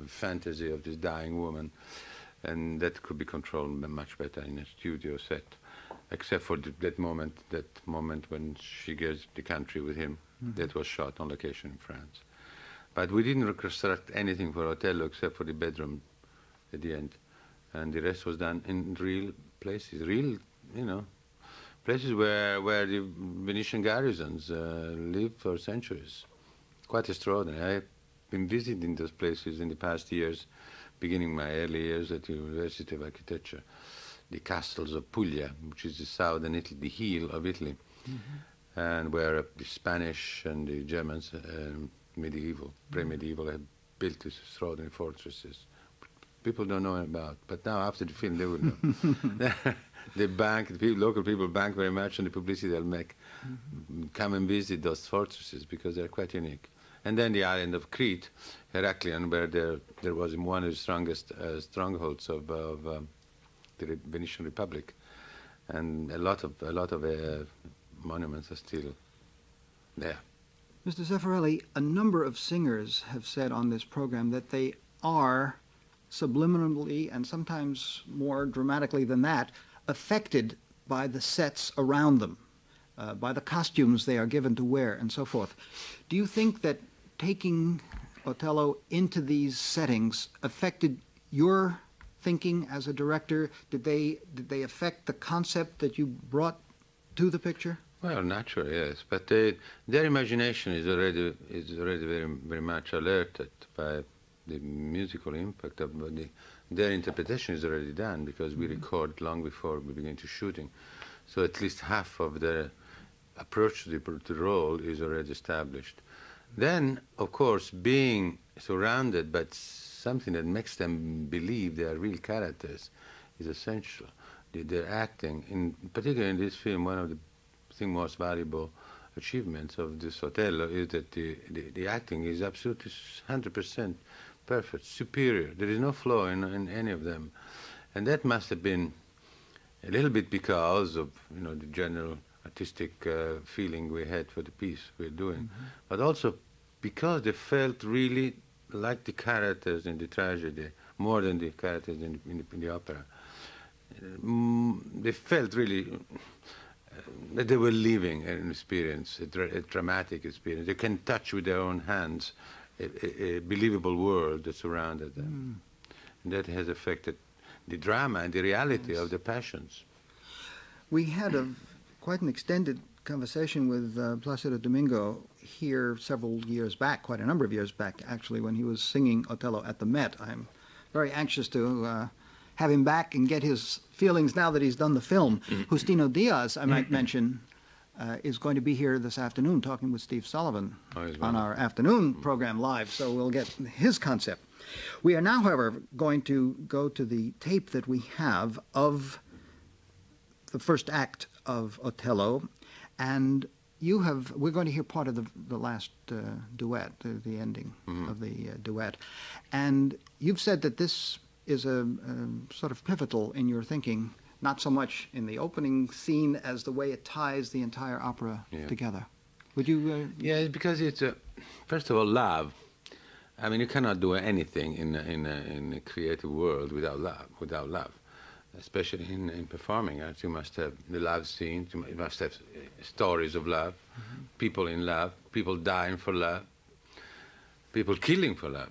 fantasy of this dying woman, and that could be controlled much better in a studio set, except for that moment when she goes to the country with him. That was shot on location in France. But we didn't reconstruct anything for Otello except for the bedroom at the end, and the rest was done in real places, places where the Venetian garrisons lived for centuries. Quite extraordinary. I've been visiting those places in the past years, beginning my early years at the University of Architecture. The castles of Puglia, which is the southern Italy, the heel of Italy, and where the Spanish and the Germans, pre-medieval, have built these extraordinary fortresses, people don't know about. But now, after the film, they will know. The local people bank very much on the publicity they'll make. Come and visit those fortresses because they're quite unique. And then the island of Crete, Heraklion, where there was one of the strongest strongholds of the Venetian Republic, and a lot of monuments are still there. Mr. Zeffirelli, a number of singers have said on this program that they are subliminally and sometimes more dramatically than that affected by the sets around them, by the costumes they are given to wear and so forth. Do you think that taking Otello into these settings affected your thinking as a director? Did they affect the concept that you brought to the picture? Well, naturally, yes. But their imagination is already very, very much alerted by the musical impact of their interpretation is already done because we record long before we begin to shooting. So at least half of their approach to the role is already established. Then, of course, being surrounded by something that makes them believe they are real characters is essential. Their acting, particularly in this film, one of the most valuable achievements of this Otello is that the acting is absolutely 100% perfect, superior. There is no flaw in any of them. And that must have been a little bit because of the general artistic feeling we had for the piece we're doing, but also because they felt really like the characters in the tragedy more than the characters in the opera. They felt really that they were living an experience, a dramatic experience. They can touch with their own hands a believable world that surrounded them. And that has affected the drama and the reality of the passions. We had quite an extended conversation with Placido Domingo here several years back, quite a number of years back, actually, when he was singing Otello at the Met. I'm very anxious to have him back and get his feelings now that he's done the film. Justino Díaz, I might mention, is going to be here this afternoon talking with Steve Sullivan on our afternoon program live, so we'll get his concept. We are now, however, going to go to the tape that we have of the first act of Otello, and we're going to hear part of the last duet, the ending of the duet, and you've said that this is a sort of pivotal in your thinking, not so much in the opening scene as the way it ties the entire opera together. Would you? Yeah, because it's first of all love. I mean, you cannot do anything in a creative world without love. Especially in performing arts, you must have the love scenes. You must have stories of love, people in love, people dying for love, people killing for love.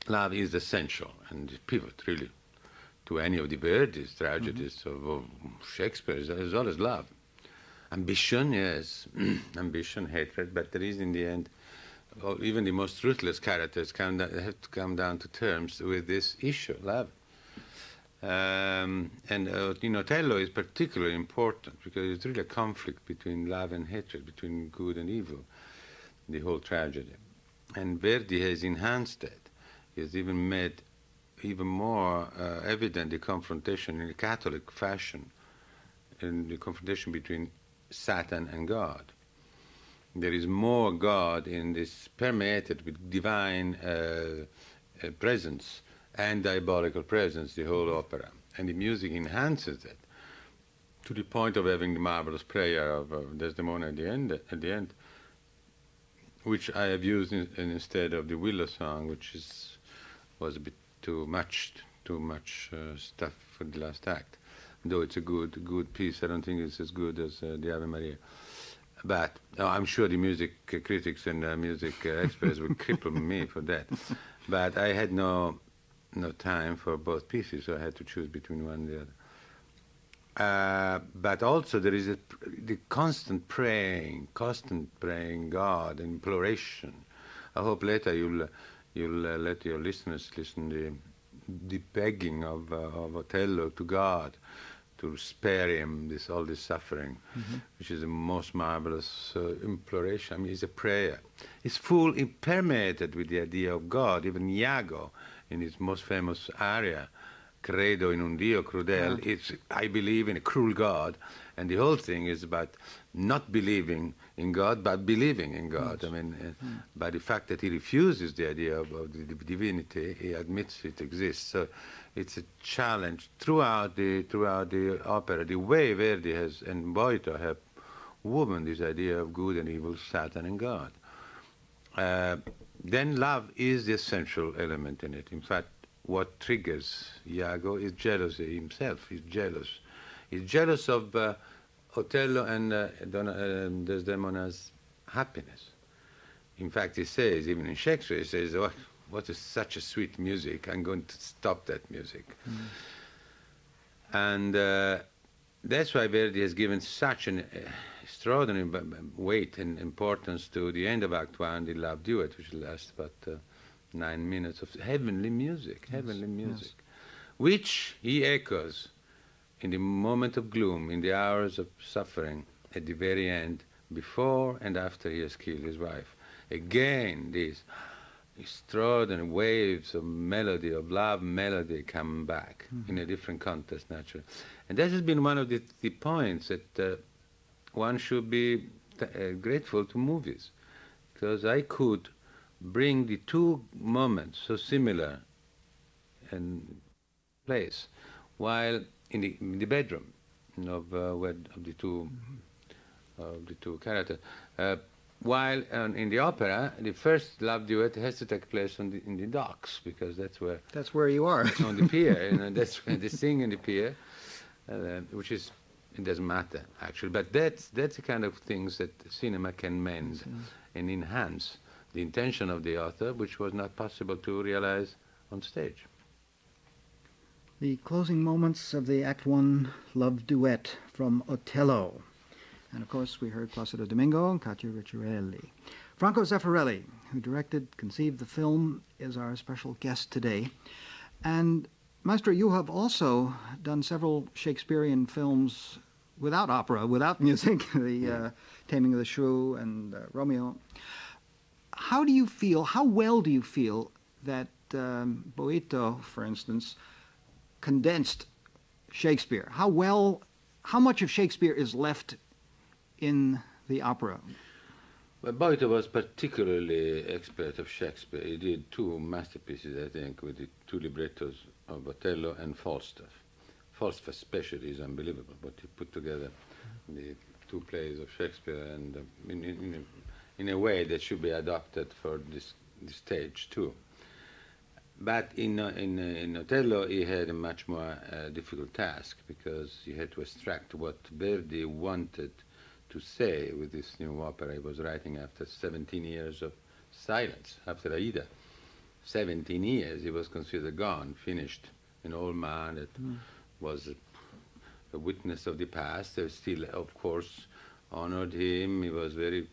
Love is essential and pivot, really, to any of the Verdi's tragedies of Shakespeare, as well as love. Ambition, yes, ambition, hatred, but there is, in the end, even the most ruthless characters have to come down to terms with this issue, love. Otello is particularly important because it's really a conflict between love and hatred, between good and evil, the whole tragedy. And Verdi has enhanced that. He has even made even more evident the confrontation in a Catholic fashion, in the confrontation between Satan and God. There is more God in this, permeated with divine presence and diabolical presence, the whole opera. And the music enhances that to the point of having the marvelous prayer of Desdemona at the end, which I have used instead of the Willow song, which was a bit too much stuff for the last act. Though it's a good piece, I don't think it's as good as the Ave Maria. But I'm sure the music critics and music experts would cripple me for that. But I had no time for both pieces, so I had to choose between one and the other. But also there is the constant praying God, and imploration. I hope later you'll let your listeners listen the begging of Otello to God to spare him all this suffering, which is the most marvelous imploration. I mean, it's a prayer. It's full, permeated with the idea of God. Even Iago, in his most famous aria, Credo in un Dio crudel, it's, I believe in a cruel God, and the whole thing is about not believing in God, but believing in God. Yes. I mean, by the fact that he refuses the idea of the divinity, he admits it exists. So it's a challenge throughout the opera. The way Verdi has and Boito have woven this idea of good and evil, Satan and God. Then love is the essential element in it. In fact, what triggers Iago is jealousy himself. He's jealous. He's jealous of Otello and Desdemona's happiness. In fact, he says, even in Shakespeare, he says, oh, what is such a sweet music, I'm going to stop that music. And that's why Verdi has given such an extraordinary weight and importance to the end of Act One, the love duet, which lasts about 9 minutes of heavenly music, which he echoes in the moment of gloom, in the hours of suffering, at the very end, before and after he has killed his wife. Again, these extraordinary waves of melody, of love melody, come back in a different context, naturally. And that has been one of the points that one should be grateful to movies, because I could bring the two moments so similar in place, while in the bedroom of the two characters, while in the opera the first love duet has to take place in the docks, because that's where you are on the pier, and that's where they sing in the pier, which is, it doesn't matter actually, but that's the kind of things that cinema can mend and enhance the intention of the author, which was not possible to realize on stage. The closing moments of the Act One love duet from Otello. And of course, we heard Placido Domingo and Katja Ricciarelli. Franco Zeffirelli, who directed, conceived the film, is our special guest today. And Maestro, you have also done several Shakespearean films without opera, without music, the Taming of the Shrew and Romeo. How do you feel, how well do you feel that Boito, for instance, condensed Shakespeare? How much of Shakespeare is left in the opera? Well, Boito was particularly expert of Shakespeare. He did two masterpieces, I think, with the two librettos of Otello and Falstaff. Falstaff especially is unbelievable, but he put together the two plays of Shakespeare and in a way that should be adopted for this stage too. But in Otello, he had a much more difficult task, because he had to extract what Verdi wanted to say with this new opera he was writing after 17 years of silence, after Aida. 17 years, he was considered gone, finished, an old man that was a witness of the past. They still, of course, honored him. He was very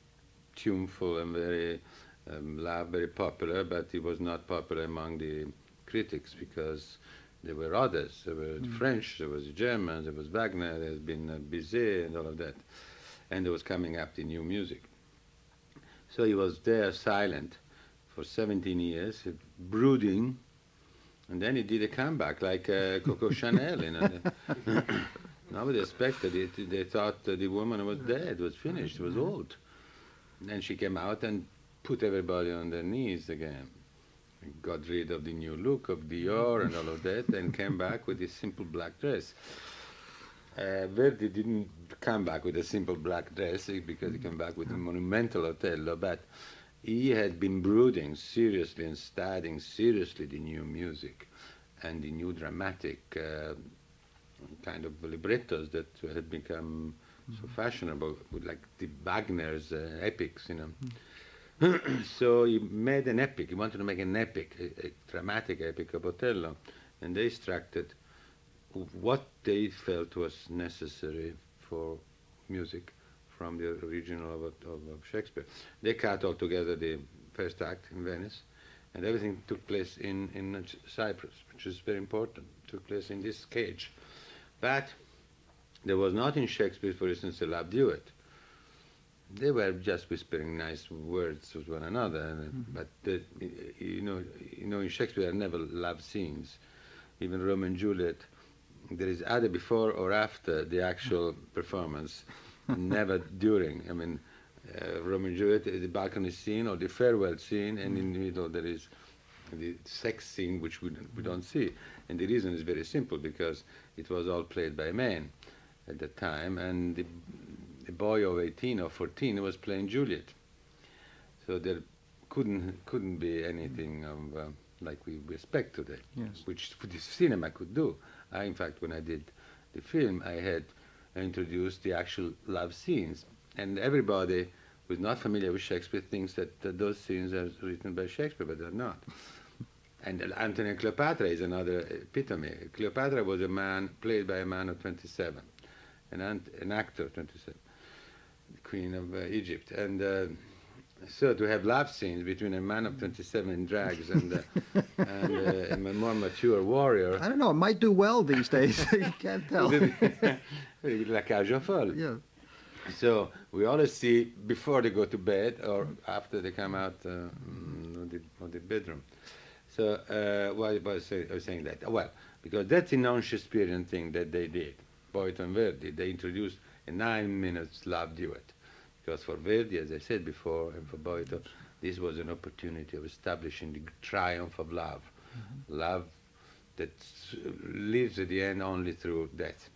tuneful and very loved, very popular, but he was not popular among the critics, because there were others. There were the French, there was the Germans, there was Wagner, there has been Bizet and all of that. And there was coming up the new music. So he was there silent for 17 years, brooding, and then he did a comeback like Coco Chanel. You know. Nobody expected it. They thought the woman was dead, was finished, was old. And then she came out and put everybody on their knees again. Got rid of the new look of Dior and all of that, and came back with this simple black dress. Verdi didn't come back with a simple black dress, because he came back with a monumental Otello, but he had been brooding seriously and studying seriously the new music and the new dramatic kind of librettos that had become so fashionable, with like the Wagner's epics, you know. So he made an epic. He wanted to make an epic, a dramatic epic of Otello, and they extracted what they felt was necessary for music from the original of Shakespeare. They cut all together the first act in Venice, and everything took place in Cyprus, which is very important. It took place in this cage. But there was not in Shakespeare, for instance, a love duet. They were just whispering nice words to one another, but you know, in Shakespeare there are never love scenes. Even Romeo and Juliet, there is either before or after the actual performance, never during. I mean, Romeo and Juliet is the balcony scene or the farewell scene, and in the middle there is the sex scene, which we don't see. And the reason is very simple, because it was all played by men at the time, and the boy of 18 or 14 was playing Juliet. So there couldn't be anything of like we expect today, which the cinema could do. In fact, when I did the film, I had introduced the actual love scenes, and everybody who's not familiar with Shakespeare thinks that those scenes are written by Shakespeare, but they're not. And Antony and Cleopatra is another epitome. Cleopatra was a man played by a man of 27, an actor of 27, the Queen of Egypt. And so to have love scenes between a man of 27 in drags and a more mature warrior. I don't know, it might do well these days. You can't tell. La cage aux folles. Yeah. So we always see before they go to bed or after they come out of the bedroom. So why was I saying that? Well, because that's a non-Shakespearean thing that they did. Boito and Verdi, they introduced a 9-minute love duet. Because for Verdi, as I said before, and for Boito, this was an opportunity of establishing the triumph of love. Love that lives at the end only through death.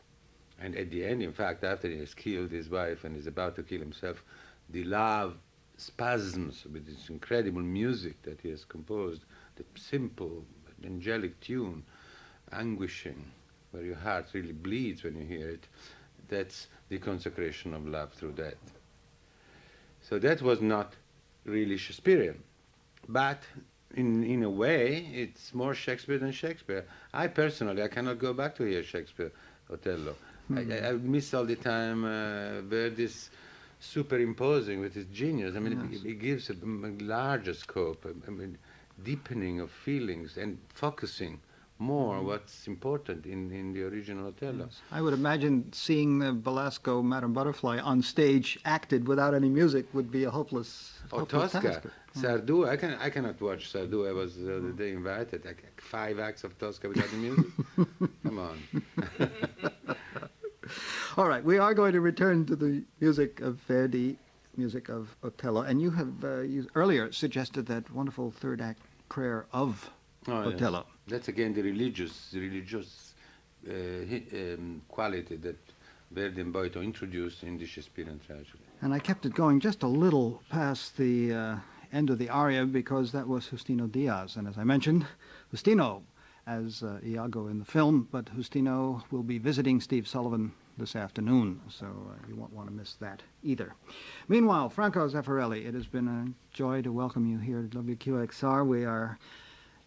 And at the end, in fact, after he has killed his wife and is about to kill himself, the love spasms with this incredible music that he has composed, the simple, angelic tune, anguishing, where your heart really bleeds when you hear it. That's the consecration of love through death. So that was not really Shakespearean. But in a way, it's more Shakespeare than Shakespeare. I personally cannot go back to hear Shakespeare, Othello. I miss all the time Verdi's superimposing with his genius. I mean, it gives a larger scope, I mean, deepening of feelings and focusing more what's important in the original Othello. Yes. I would imagine seeing the Belasco Madame Butterfly on stage acted without any music would be a hopeless Tosca, task. Sardou, I cannot watch Sardou. I was the other day invited. 5 acts of Tosca without the music. Come on. All right, we are going to return to the music of Verdi, music of Othello, and you have you earlier suggested that wonderful third act prayer of Othello. Yeah. That's again the religious quality that Verdi and Boito introduced in the Shakespearean tragedy. And I kept it going just a little past the end of the aria because that was Justino Díaz. And as I mentioned, Justino as Iago in the film, but Justino will be visiting Steve Sullivan this afternoon, so you won't want to miss that either. Meanwhile, Franco Zeffirelli, it has been a joy to welcome you here at WQXR. We are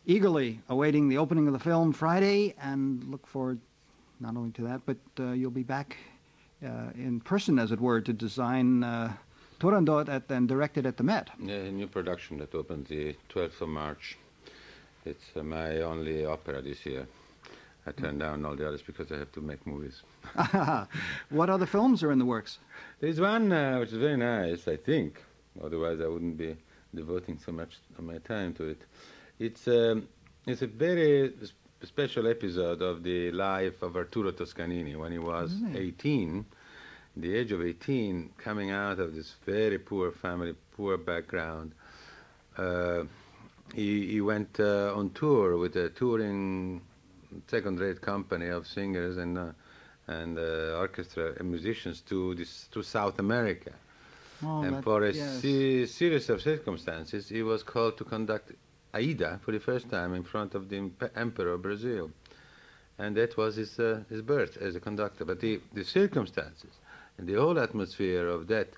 eagerly awaiting the opening of the film Friday and look forward not only to that, but you'll be back in person, as it were, to design Turandot and direct it at the Met. Yeah, a new production that opens the 12th of March. It's my only opera this year. I turned down all the others because I have to make movies. What other films are in the works? There's one which is very nice, I think. Otherwise, I wouldn't be devoting so much of my time to it. It's a very special episode of the life of Arturo Toscanini when he was 18, the age of 18, coming out of this very poor family, poor background. He went on tour with a touring second-rate company of singers and orchestra and musicians to South America. And for a series of circumstances, he was called to conduct Aida for the first time in front of the Emperor of Brazil. And that was his birth as a conductor. But the circumstances and the whole atmosphere of that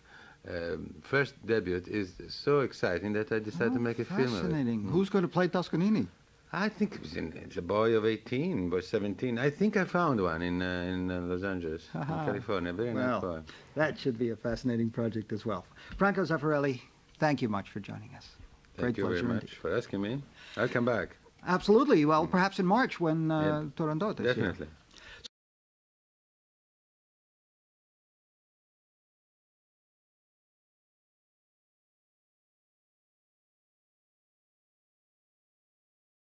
first debut is so exciting that I decided to make a film of it. Fascinating. Who's going to play Toscanini? I think it's a boy of 18, boy 17. I think I found one in Los Angeles, in California. Very nice boy. That should be a fascinating project as well. Franco Zeffirelli, thank you much for joining us. Thank you very much for asking me. I'll come back. Absolutely. Well, perhaps in March when Turandot is Definitely. here.